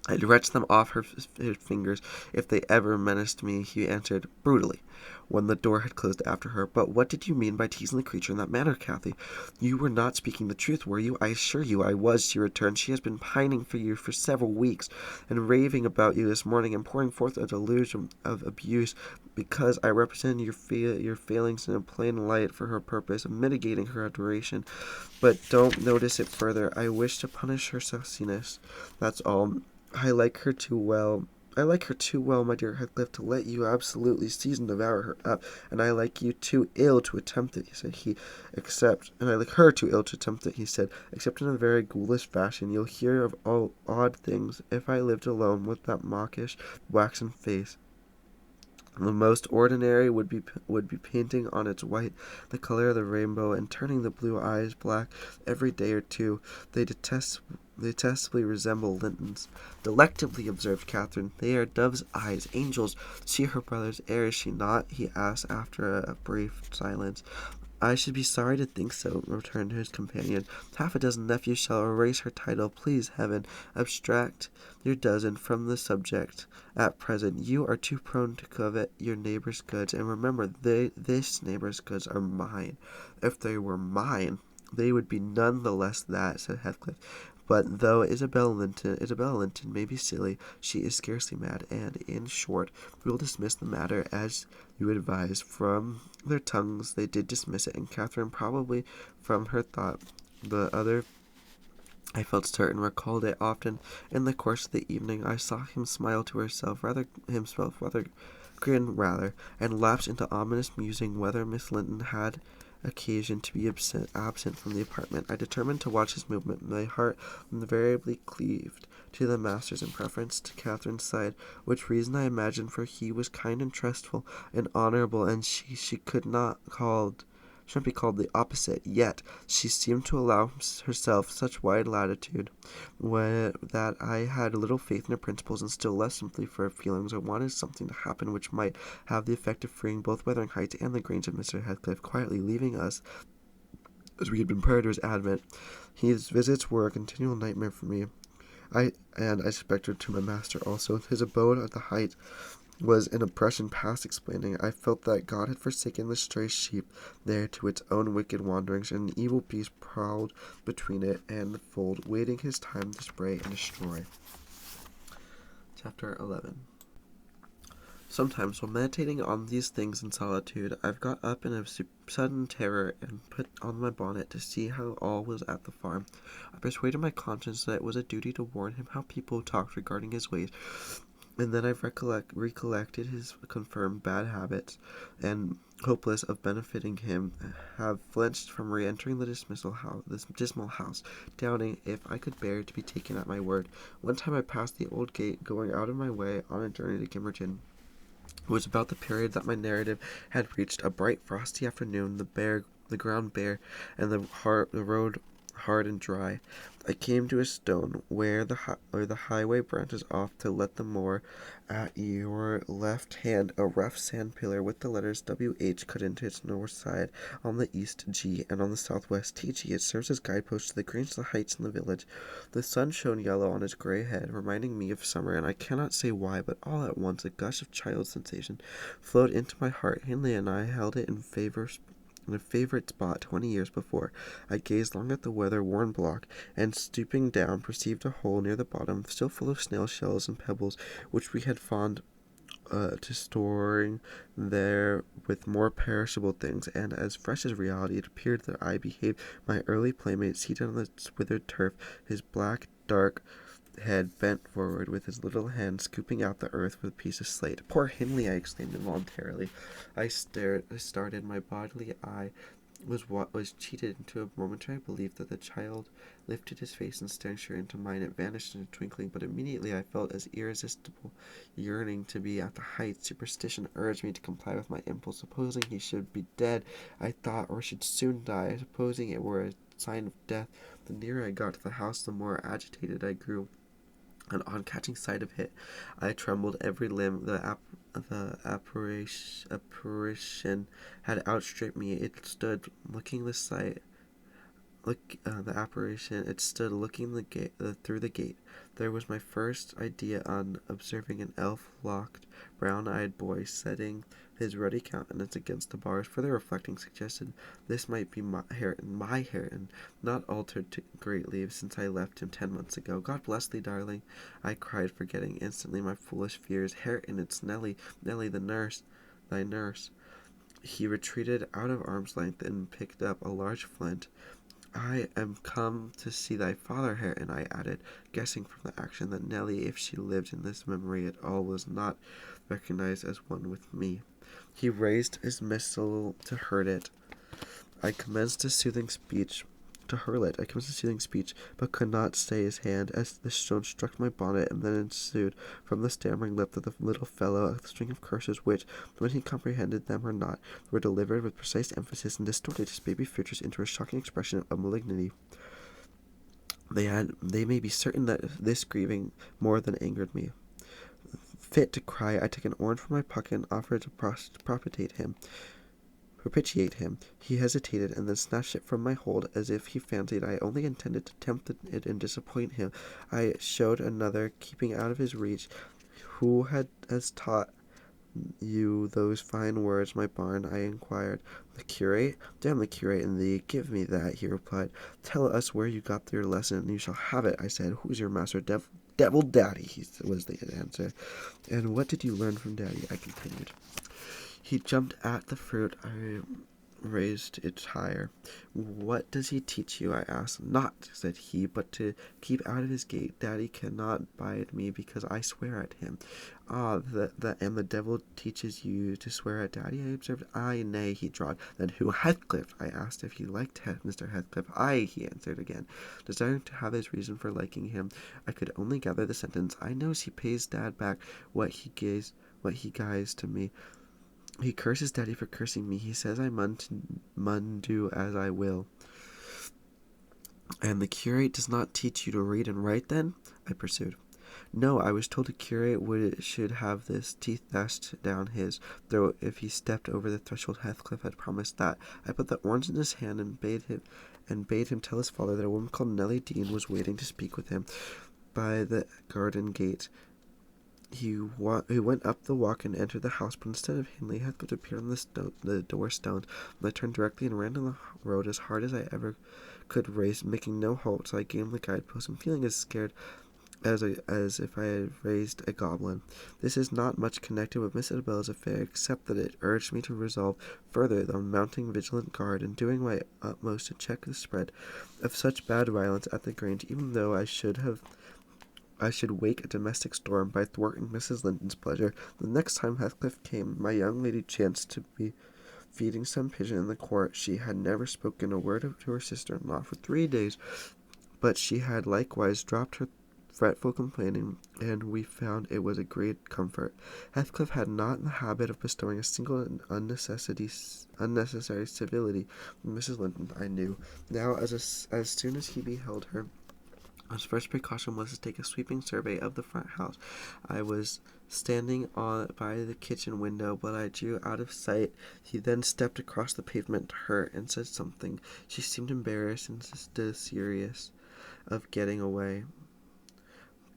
"I'd wrench them off her fingers if they ever menaced me," he answered, brutally, when the door had closed after her. "But what did you mean by teasing the creature in that manner, Cathy? You were not speaking the truth, were you?" "I assure you I was," she returned. "She has been pining for you for several weeks, and raving about you this morning, and pouring forth a deluge of abuse, because I represented your failings in a plain light for her purpose of mitigating her adoration. But don't notice it further. I wish to punish her sauciness, that's all. I like her too well, my dear Heathcliff, to let you absolutely seize and devour her up, and I like you too ill to attempt it," and I like her too ill to attempt it, he said, "except in a very ghoulish fashion. You'll hear of all odd things, if I lived alone with that mawkish, waxen face. The most ordinary would be painting on its white the color of the rainbow, and turning the blue eyes black every day or two. They detestably resemble Linton's." "Delectably," observed Catherine. "They are dove's eyes, angels. She her brother's heir, is she not?" he asked after a brief silence. "I should be sorry to think so," returned his companion. "Half a dozen nephews shall erase her title. Please heaven, abstract your dozen from the subject at present. You are too prone to covet your neighbor's goods, and remember, this neighbor's goods are mine." "If they were mine, they would be none the less that," said Heathcliff. "But though Isabella Linton may be silly, she is scarcely mad, and, in short, we will dismiss the matter as you advise." From their tongues they did dismiss it, and Catherine probably from her thought. The other, I felt certain, recalled it often in the course of the evening. I saw him smile to himself, grin rather, and lapse into ominous musing whether Miss Linton had occasion to be absent from the apartment. I determined to watch his movement. My heart invariably cleaved to the master's in preference to Catherine's side, which reason I imagined, for he was kind and trustful and honourable, and she could not be called the opposite. Yet she seemed to allow herself such wide latitude that I had little faith in her principles, and still less sympathy for her feelings. I wanted something to happen which might have the effect of freeing both Wuthering Heights and the Grange of Mr. Heathcliff, quietly leaving us as we had been prior to his advent. His visits were a continual nightmare for me, I suspected to my master also. His abode at the Heights was an oppression past explaining. I felt that God had forsaken the stray sheep there to its own wicked wanderings, and an evil beast prowled between it and the fold, waiting his time to spray and destroy. Chapter 11. Sometimes, while meditating on these things in solitude, I've got up in a sudden terror and put on my bonnet to see how all was at the farm. I persuaded my conscience that it was a duty to warn him how people talked regarding his ways, and then I've recollected his confirmed bad habits, and hopeless of benefiting him, have flinched from re-entering this dismal house, doubting if I could bear to be taken at my word. One time I passed the old gate, going out of my way on a journey to Gimmerton. It was about the period that my narrative had reached, a bright frosty afternoon, the ground bare, and the road hard and dry. I came to a stone where the highway branches off to let the moor. At your left hand, a rough sand pillar with the letters WH cut into its north side, on the east G, and on the southwest TG. It serves as guidepost to the greens, the heights, and the village. The sun shone yellow on its gray head, reminding me of summer, and I cannot say why, but all at once a gush of child sensation flowed into my heart. Hindley and I held it in a favorite spot 20 years before. I gazed long at the weather-worn block, and stooping down, perceived a hole near the bottom, still full of snail shells and pebbles, which we had fond to storing there with more perishable things, and as fresh as reality. It appeared that I behaved my early playmate, seated on the withered turf, his black, dark head bent forward, with his little hand scooping out the earth with a piece of slate. "Poor Hindley!" I exclaimed involuntarily. I started. My bodily eye was cheated into a momentary belief that the child lifted his face and staring straight into mine. It vanished in a twinkling, but immediately I felt as irresistible yearning to be at the heights. Superstition urged me to comply with my impulse. Supposing he should be dead, I thought, or should soon die, supposing it were a sign of death. The nearer I got to the house, the more agitated I grew, and on catching sight of it, I trembled every limb. The apparition had outstripped me. It stood looking the sight. The apparition. It stood looking through the gate. There was my first idea on observing an elf-locked, brown-eyed boy setting his ruddy countenance against the bars. Further reflecting suggested this might be my Hareton, not altered greatly since I left him 10 months ago. "God bless thee, darling," I cried, forgetting instantly my foolish fears. "Hareton, it's Nellie, thy nurse." He retreated out of arm's length and picked up a large flint. "I am come to see thy father, Hareton," I added, guessing from the action that Nellie, if she lived in this memory at all, was not recognized as one with me. He raised his missile to hurl it. I commenced a soothing speech, but could not stay his hand, as the stone struck my bonnet, and then ensued from the stammering lip of the little fellow a string of curses which, when he comprehended them or not, were delivered with precise emphasis, and distorted his baby features into a shocking expression of malignity. They may be certain that this grieving more than angered me. Fit to cry, I took an orange from my pocket and offered to propitiate him. He hesitated, and then snatched it from my hold, as if he fancied I only intended to tempt it and disappoint him. I showed another, keeping out of his reach. "Who has taught you those fine words, my bairn?" I inquired. "The curate? Damn the curate and thee! Give me that," he replied. "Tell us where you got your lesson, and you shall have it," I said. "Who's your master?" Devil Daddy," was the answer. "And what did you learn from Daddy?" I continued. He jumped at the fruit. I raised it higher. "What does he teach you?" I asked. "Naught," said he, "but to keep out of his gate. Daddy cannot bide me, because I swear at him." "Ah, and the devil teaches you to swear at Daddy?" I observed. "Aye, nay," he drawled. "Then who? Heathcliff?" I asked if he liked Mr. Heathcliff. "Aye," he answered again, desiring to have his reason for liking him. I could only gather the sentence. "I knows he pays Dad back what he gies to me. He curses Daddy for cursing me. He says I mun do as I will." "And the curate does not teach you to read and write, then?" I pursued. "No, I was told a curate should have his teeth dashed down his, though if he stepped over the threshold Heathcliff had promised that." I put the orange in his hand and bade him tell his father that a woman called Nellie Dean was waiting to speak with him by the garden gate. He went up the walk and entered the house, but instead of Hindley, Heathcliff appeared on the door stone. I turned directly and ran down the road as hard as I ever could race, making no halt till I gained the guidepost, and feeling as scared as if I had raised a goblin. This is not much connected with Miss Isabella's affair, except that it urged me to resolve further on mounting vigilant guard, and doing my utmost to check the spread of such bad violence at the Grange, even though I should wake a domestic storm by thwarting Mrs. Linden's pleasure. The next time Heathcliff came, my young lady chanced to be feeding some pigeon in the court. She had never spoken a word to her sister-in-law for 3 days, but she had likewise dropped her fretful complaining, and we found it was a great comfort. Heathcliff had not the habit of bestowing a single unnecessary civility on Mrs. Linton, I knew. Now, as soon as he beheld her, his first precaution was to take a sweeping survey of the front house. I was standing by the kitchen window, but I drew out of sight. He then stepped across the pavement to her and said something. She seemed embarrassed and desirous of getting away.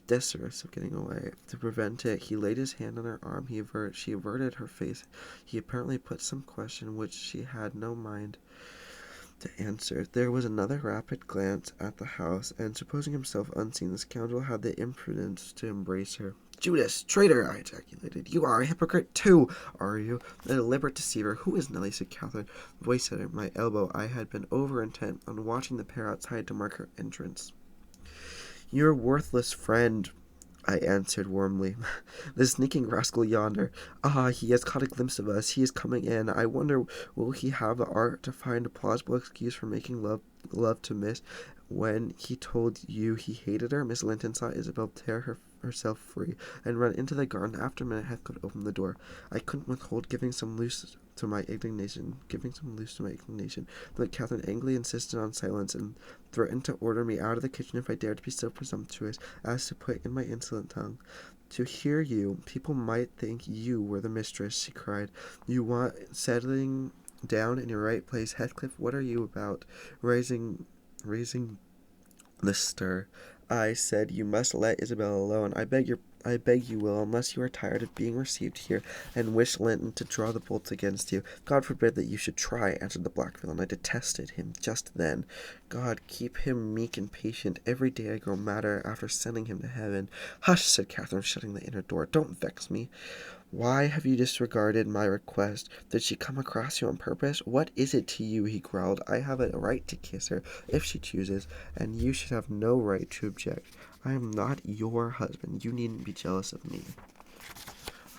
To prevent it, he laid his hand on her arm. She averted her face. He apparently put some question which she had no mind to answer. There was another rapid glance at the house, and supposing himself unseen, the scoundrel had the imprudence to embrace her. "Judas, traitor!" I ejaculated. "You are a hypocrite too, are you? A deliberate deceiver. Who is Nelly?" said Catherine, voice at my elbow. I had been over intent on watching the pair outside to mark her entrance. "Your worthless friend," I answered warmly. "The sneaking rascal yonder. Ah, he has caught a glimpse of us. He is coming in. I wonder will he have the art to find a plausible excuse for making love to Miss. When he told you he hated her, Miss Linton saw Isabel tear herself free and run into the garden. After a minute, Heathcliff opened the door. I couldn't withhold giving some loose to my indignation, but Catherine angrily insisted on silence and threatened to order me out of the kitchen if I dared to be so presumptuous as to put in my insolent tongue. "To hear you, people might think you were the mistress," she cried. "You want settling down in your right place. Heathcliff, what are you about? Raising the stir. I said you must let Isabel alone. I beg you will, unless you are tired of being received here, and wish Linton to draw the bolts against you." "God forbid that you should try," answered the black villain. I detested him just then. God keep him meek and patient. Every day I grow madder after sending him to heaven. "Hush," said Catherine, shutting the inner door. "Don't vex me. Why have you disregarded my request? Did she come across you on purpose? What is it to you?" he growled. "I have a right to kiss her, if she chooses, and you should have no right to object. I am not your husband. You needn't be jealous of me."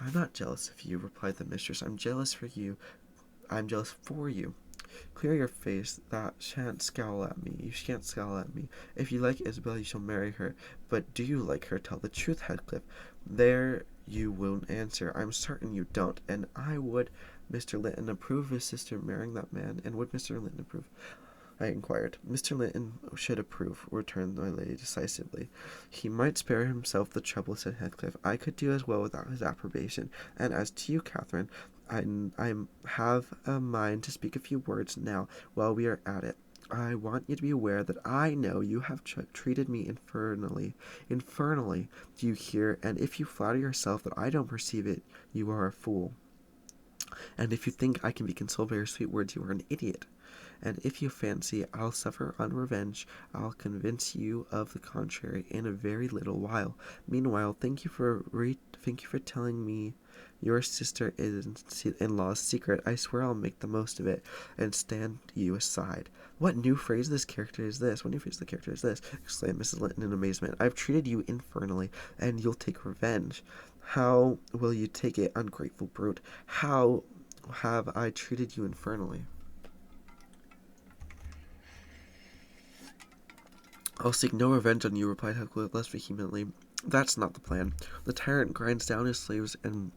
"I'm not jealous of you," replied the mistress. I'm jealous for you. Clear your face. That shan't scowl at me. You shan't scowl at me. If you like Isabel, you shall marry her. But do you like her? Tell the truth, Heathcliff. There you won't answer. I'm certain you don't. And would Mr. Linton approve of his sister marrying that man? And would Mr. Linton approve? I inquired. "Mr. Linton should approve," returned my lady decisively. "He might spare himself the trouble," said Heathcliff. "I could do as well without his approbation. And as to you, Catherine, I have a mind to speak a few words now while we are at it. I want you to be aware that I know you have treated me infernally. Infernally, do you hear? And if you flatter yourself that I don't perceive it, you are a fool. And if you think I can be consoled by your sweet words, you are an idiot. And if you fancy I'll suffer unrevenge, I'll convince you of the contrary in a very little while. Meanwhile, thank you for telling me your sister-in-law's secret. I swear I'll make the most of it, and stand you aside." What new phrase of the character is this? Exclaimed Mrs. Linton in amazement. "I've treated you infernally, and you'll take revenge. How will you take it, ungrateful brute? How have I treated you infernally?" "I'll seek no revenge on you," replied Heathcliff less vehemently. "That's not the plan. The tyrant grinds down his slaves, and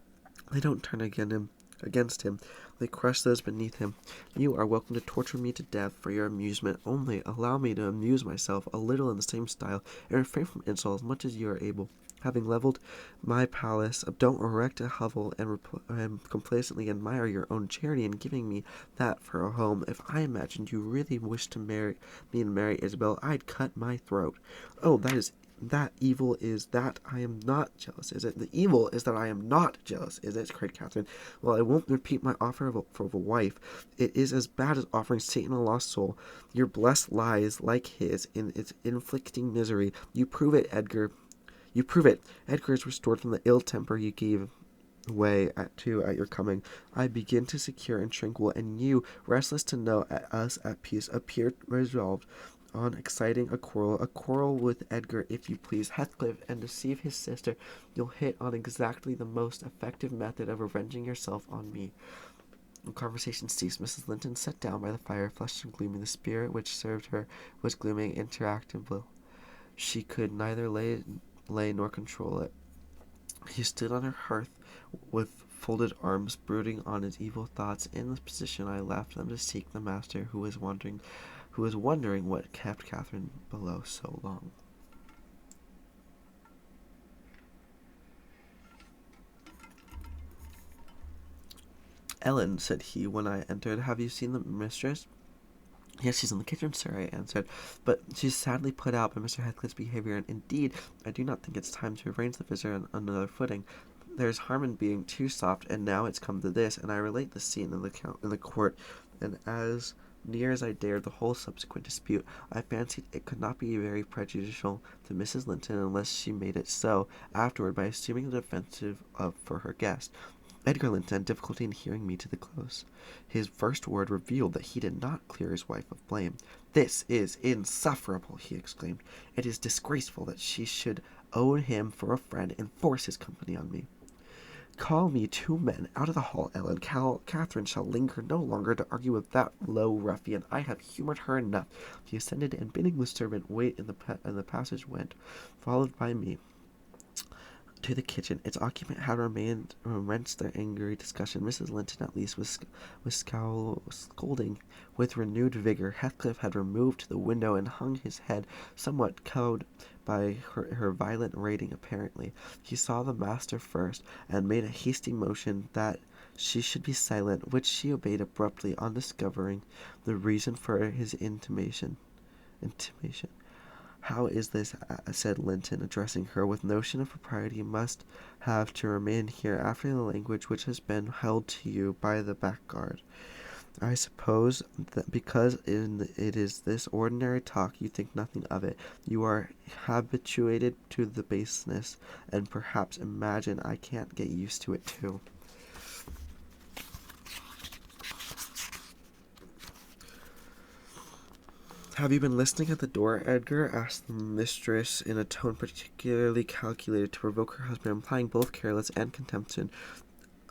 they don't turn against him. They crush those beneath him. You are welcome to torture me to death for your amusement. Only allow me to amuse myself a little in the same style, and refrain from insult as much as you are able. Having levelled my palace, don't erect a hovel and complacently admire your own charity in giving me that for a home. If I imagined you really wished to marry Isabel, I'd cut my throat. Oh, that evil is that I am not jealous, is it? The evil is that I am not jealous, is it?" cried Catherine. "Well, I won't repeat my offer of a wife. It is as bad as offering Satan a lost soul. Your blessed lies, like his, in its inflicting misery. You prove it, Edgar. Edgar is restored from the ill temper you gave way at your coming. I begin to secure and tranquil, and you, restless to know us at peace, appear resolved on exciting a quarrel with Edgar, if you please, Heathcliff, and deceive his sister. You'll hit on exactly the most effective method of revenging yourself on me." The conversation ceased. Mrs. Linton sat down by the fire, flushed and gloomy. The spirit which served her was glooming, interactable. She could neither lay nor control it. He stood on her hearth with folded arms, brooding on his evil thoughts. In this position I left them to seek the master who was wondering what kept Catherine below so long. "Ellen," said he, when I entered, "have you seen the mistress?" "Yes, she's in the kitchen, sir," I answered, "but she's sadly put out by Mr. Heathcliff's behaviour, and indeed I do not think it's time to arrange the visitor on another footing. There's harm in being too soft, and now it's come to this." And I relate the scene in the court, and as near as I dared the whole subsequent dispute. I fancied it could not be very prejudicial to Mrs. Linton unless she made it so afterward by assuming the defensive for her guest. Edgar Linton had difficulty in hearing me to the close. His first word revealed that he did not clear his wife of blame. "This is insufferable," he exclaimed. "It is disgraceful that she should own him for a friend and force his company on me. Call me 2 men out of the hall, Ellen. Catherine shall linger no longer to argue with that low ruffian. I have humoured her enough." He ascended, and bidding the servant wait in the passage, went, followed by me, to the kitchen. Its occupant had recommenced their angry discussion. Mrs. Linton, at least, was scolding with renewed vigour. Heathcliff had removed to the window and hung his head, somewhat cowed by her violent rating. Apparently he saw the master first, and made a hasty motion that she should be silent, which she obeyed abruptly on discovering the reason for his intimation. "How is this?" said Linton, addressing her. "With notion of propriety, you must have to remain here after the language which has been held to you by the back-guard. I suppose that because it is this ordinary talk, you think nothing of it. You are habituated to the baseness, and perhaps imagine I can't get used to it too." "Have you been listening at the door, Edgar?" asked the mistress in a tone particularly calculated to provoke her husband, implying both careless and contempt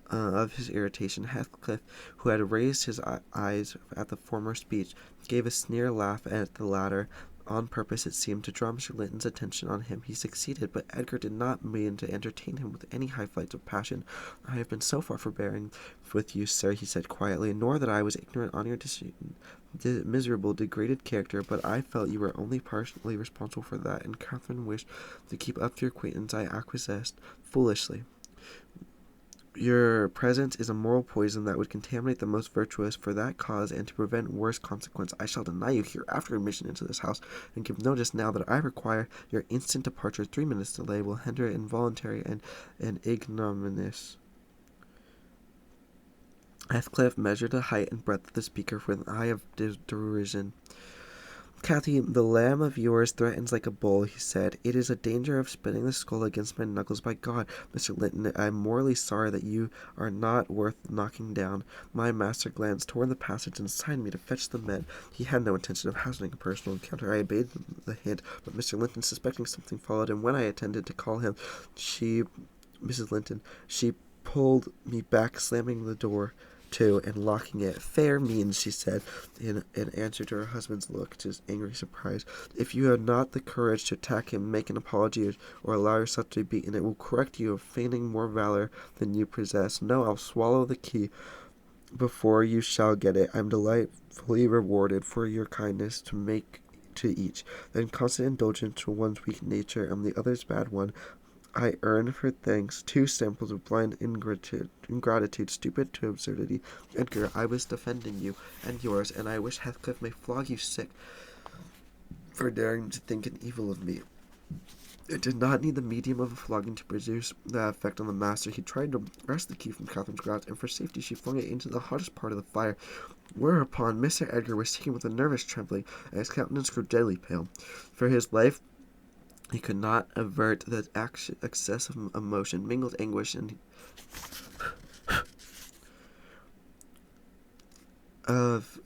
of his irritation. Heathcliff, who had raised his eyes at the former speech, gave a sneer laugh at the latter, on purpose, it seemed, to draw Mr. Linton's attention on him. He succeeded, but Edgar did not mean to entertain him with any high flights of passion. "I have been so far forbearing with you, sir," he said quietly, "nor that I was ignorant on your miserable, degraded character, but I felt you were only partially responsible for that, and Catherine wished to keep up the acquaintance. I acquiesced foolishly. Your presence is a moral poison that would contaminate the most virtuous. For that cause, and to prevent worse consequence, I shall deny you hereafter admission into this house, and give notice now that I require your instant departure. 3 minutes' delay will render it involuntary and ignominious." Heathcliff measured the height and breadth of the speaker with an eye of derision. "Cathy, the lamb of yours threatens like a bull," he said. "It is a danger of spitting the skull against my knuckles. By God, Mr. Linton, I am morally sorry that you are not worth knocking down." My master glanced toward the passage and signed me to fetch the men. He had no intention of hazarding a personal encounter. I obeyed the hint, but Mr. Linton, suspecting something, followed, and when I attended to call him, Mrs. Linton, she pulled me back, slamming the door to and locking it. "Fair means," she said, in answer to her husband's look, to his angry surprise. "If you have not the courage to attack him, make an apology, or allow yourself to be beaten. It will correct you of feigning more valor than you possess. No, I'll swallow the key before you shall get it. I am delightfully rewarded for your kindness to make to each. The inconstant indulgence to one's weak nature and the other's bad one. I earn for thanks 2 samples of blind ingratitude, stupid to absurdity. Edgar, I was defending you and yours, and I wish Heathcliff may flog you sick for daring to think an evil of me." It did not need the medium of a flogging to produce that effect on the master. He tried to wrest the key from Catherine's grasp, and for safety she flung it into the hottest part of the fire, whereupon Mr. Edgar was taken with a nervous trembling, and his countenance grew deadly pale. For his life he could not avert the excess of emotion, mingled anguish, and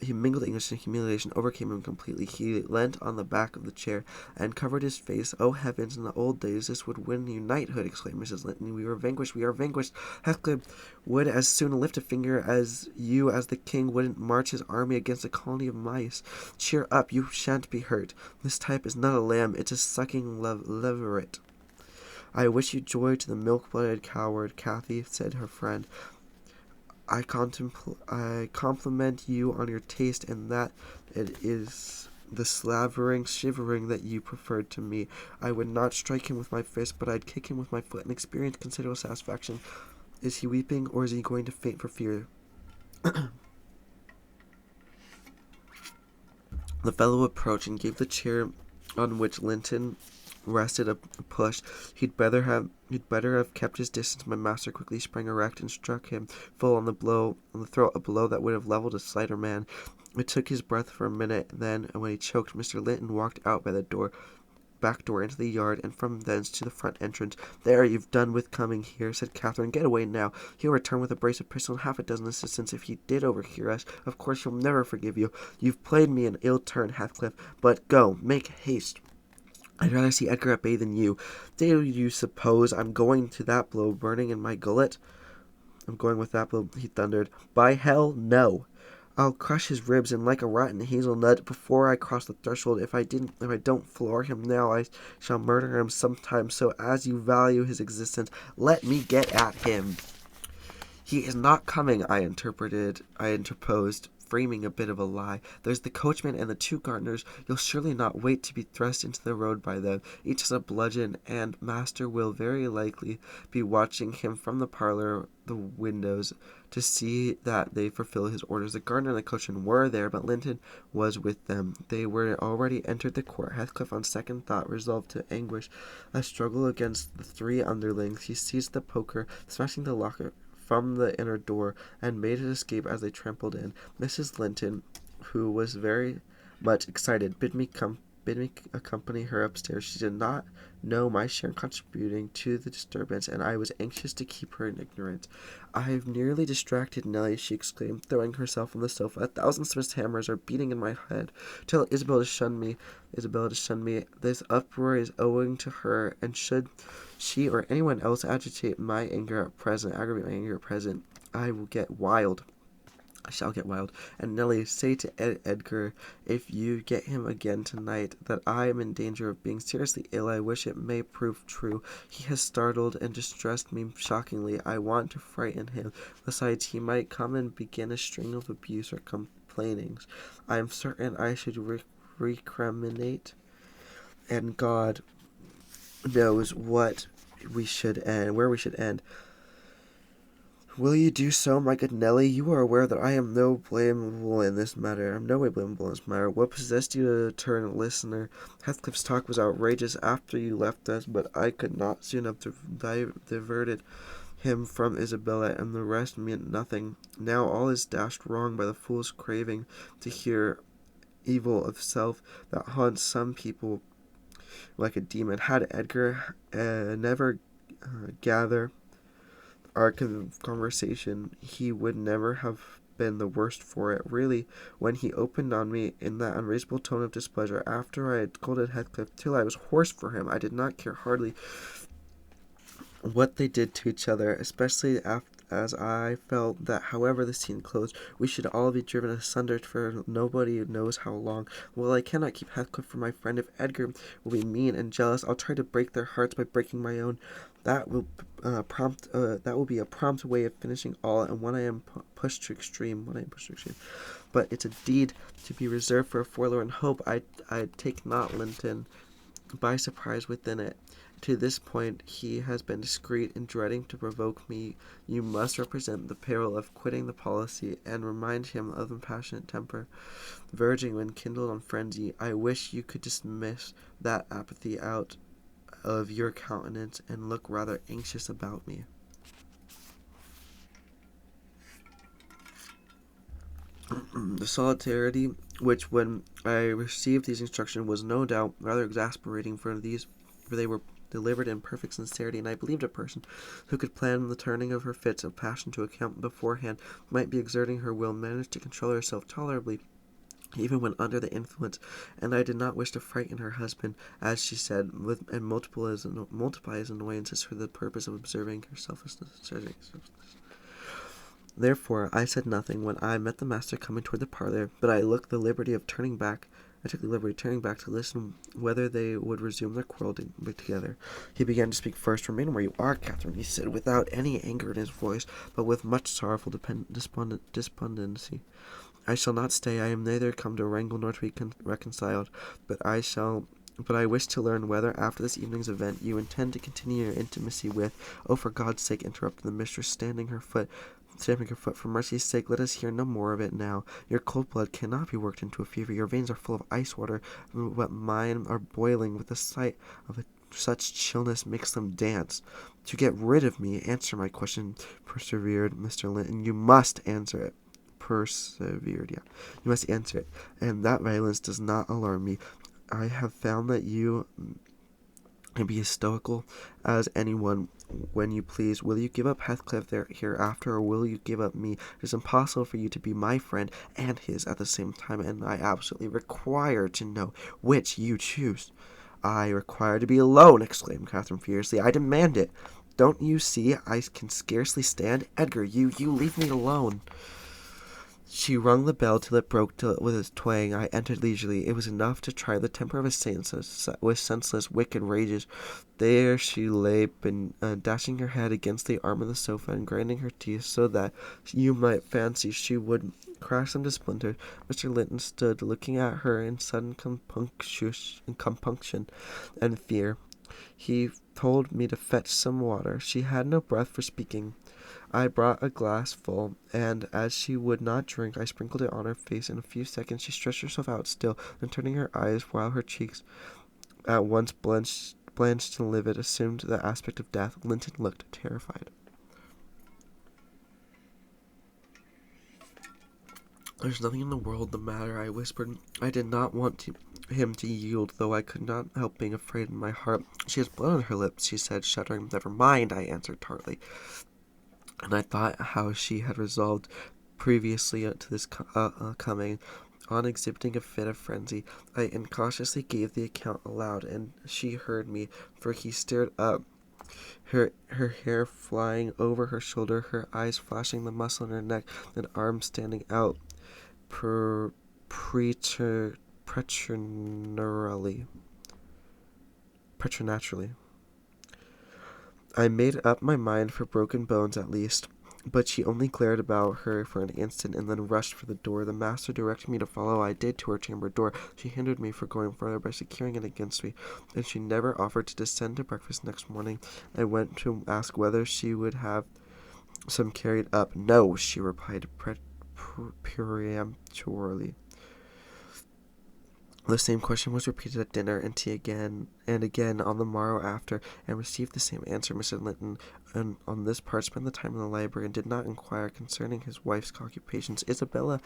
He mingled English and humiliation overcame him completely. He leant on the back of the chair and covered his face. "Oh heavens, in the old days this would win you knighthood," exclaimed Mrs. Linton. "We are vanquished, we are vanquished. Heathcliff would as soon lift a finger as the king wouldn't march his army against a colony of mice. Cheer up, you shan't be hurt. This type is not a lamb, it's a sucking leveret." "I wish you joy to the milk-blooded coward, Cathy," said her friend. I compliment you on your taste, and that it is the slavering, shivering that you preferred to me. I would not strike him with my fist, but I'd kick him with my foot and experience considerable satisfaction. Is he weeping, or is he going to faint for fear?" The fellow approached and gave the chair on which Linton rested a push. He'd better have kept his distance. My master quickly sprang erect and struck him full on the throat, a blow that would have leveled a slighter man. It took his breath for a minute, then, when he choked, Mr. Linton walked out by the back door into the yard, and from thence to the front entrance. "There, you've done with coming here," said Catherine. "Get away now. He'll return with a brace of pistols and half a dozen assistants if he did overhear us. Of course he'll never forgive you. You've played me an ill turn, Heathcliff, but go, make haste. I'd rather see Edgar at bay than you. Do you suppose I'm going to that blow burning in my gullet?" "I'm going with that blow," he thundered. "By hell, no! I'll crush his ribs in like a rotten hazelnut before I cross the threshold. If I don't floor him now, I shall murder him sometime. So, as you value his existence, let me get at him." "He is not coming," I interposed, framing a bit of a lie. "There's the coachman and the 2 gardeners. You'll surely not wait to be thrust into the road by them. Each has a bludgeon, and master will very likely be watching him from the windows, to see that they fulfill his orders." The gardener and the coachman were there, but Linton was with them. They were already entered the court. Heathcliff, on second thought, resolved to anguish a struggle against the 3 underlings. He seized the poker, smashing the locker from the inner door, and made his escape as they trampled in. Mrs. Linton, who was very much excited, bid me accompany her upstairs. She did not know my share in contributing to the disturbance, and I was anxious to keep her in ignorance. "I've nearly distracted Nellie," she exclaimed, throwing herself on the sofa. "1,000 Smith's hammers are beating in my head. Tell Isabella to shun me. This uproar is owing to her, and should she or anyone else aggravate my anger at present, I shall get wild. And Nellie, say to Edgar, if you get him again tonight, that I am in danger of being seriously ill. I wish it may prove true. He has startled and distressed me shockingly. I want to frighten him. Besides, he might come and begin a string of abuse or complainings. I am certain I should recriminate, and God knows where we should end. Will you do so, my good Nellie? You are aware that I am no blamable in this matter. What possessed you to turn listener? Heathcliff's talk was outrageous after you left us, but I could not soon have diverted him from Isabella, and the rest meant nothing. Now all is dashed wrong by the fool's craving to hear evil of self that haunts some people like a demon. Had Edgar never gather our conversation, he would never have been the worse for it. Really, when he opened on me in that unreasonable tone of displeasure, after I had scolded Heathcliff till I was hoarse for him, I did not care hardly what they did to each other, especially as I felt that however the scene closed, we should all be driven asunder for nobody knows how long. Well, I cannot keep Heathcliff for my friend. If Edgar will be mean and jealous, I'll try to break their hearts by breaking my own. That will be a prompt way of finishing all, and when I am pushed to extreme. But it's a deed to be reserved for a forlorn hope. I take not Linton by surprise within it. To this point he has been discreet in dreading to provoke me. You must represent the peril of quitting the policy, and remind him of the passionate temper, verging when kindled on frenzy. I wish you could dismiss that apathy out of your countenance, and look rather anxious about me. The solidarity when I received these instructions was no doubt rather exasperating, for they were delivered in perfect sincerity, and I believed a person who could plan the turning of her fits of passion to account beforehand might be exerting her will, managed to control herself tolerably even when under the influence, and I did not wish to frighten her husband, as she said, and multiply his annoyances for the purpose of observing her selfishness. Therefore, I said nothing when I met the master coming toward the parlor, but I took the liberty of turning back to listen whether they would resume their quarrel together. He began to speak first. "Remain where you are, Catherine," he said, without any anger in his voice, but with much sorrowful despondency. "I shall not stay. I am neither come to wrangle nor to be reconciled, but I wish to learn whether, after this evening's event, you intend to continue your intimacy with—" "Oh, for God's sake," interrupted the mistress, stamping her foot, "for mercy's sake, let us hear no more of it now. Your cold blood cannot be worked into a fever. Your veins are full of ice water, but mine are boiling. With the sight of such chillness makes them dance. To get rid of me, answer my question," persevered Mr. Linton. "You must answer it." You must answer it, and that violence does not alarm me. I have found that you can be as stoical as anyone when you please. Will you give up Heathcliff hereafter, or will you give up me? It is impossible for you to be my friend and his at the same time, and I absolutely require to know which you choose." "I require to be alone," exclaimed Catherine furiously. "I demand it. Don't you see I can scarcely stand? Edgar, you leave me alone." She rung the bell till it broke with its twang. I entered leisurely. It was enough to try the temper of a saint with senseless, wicked rages. There she lay, dashing her head against the arm of the sofa and grinding her teeth so that you might fancy she would crash them to splinters. Mr. Linton stood looking at her in sudden compunction and fear. He told me to fetch some water. She had no breath for speaking. I brought a glass full, and as she would not drink, I sprinkled it on her face. In a few seconds she stretched herself out still, and turning her eyes, while her cheeks, at once blanched and livid, assumed the aspect of death. Linton looked terrified. "There's nothing in the world the matter," I whispered. I did not want him to yield, though I could not help being afraid in my heart. "She has blood on her lips," she said, shuddering. "Never mind," I answered tartly, and I thought how she had resolved previously to this coming on exhibiting a fit of frenzy. I incautiously gave the account aloud, and she heard me, for he stared up, her hair flying over her shoulder, her eyes flashing, the muscle in her neck and arms standing out preternaturally. I made up my mind for broken bones at least, but she only glared about her for an instant and then rushed for the door. The master directed me to follow. I did to her chamber door. She hindered me from going farther by securing it against me, and she never offered to descend to breakfast next morning. I went to ask whether she would have some carried up. "No," she replied peremptorily. The same question was repeated at dinner and tea again and again on the morrow after, and received the same answer. Mr. Linton, on this part, spent the time in the library and did not inquire concerning his wife's occupations. Isabella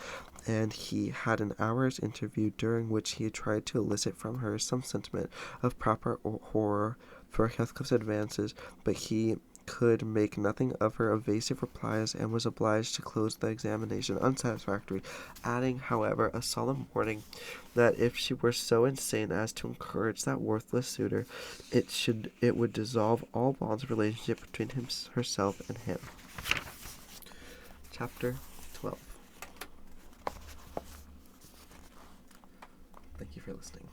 and he had an hour's interview, during which he tried to elicit from her some sentiment of proper horror for Heathcliff's advances, but he could make nothing of her evasive replies, and was obliged to close the examination unsatisfactory, adding, however, a solemn warning that if she were so insane as to encourage that worthless suitor, it would dissolve all bonds of relationship between herself and him. Chapter 12. Thank you for listening.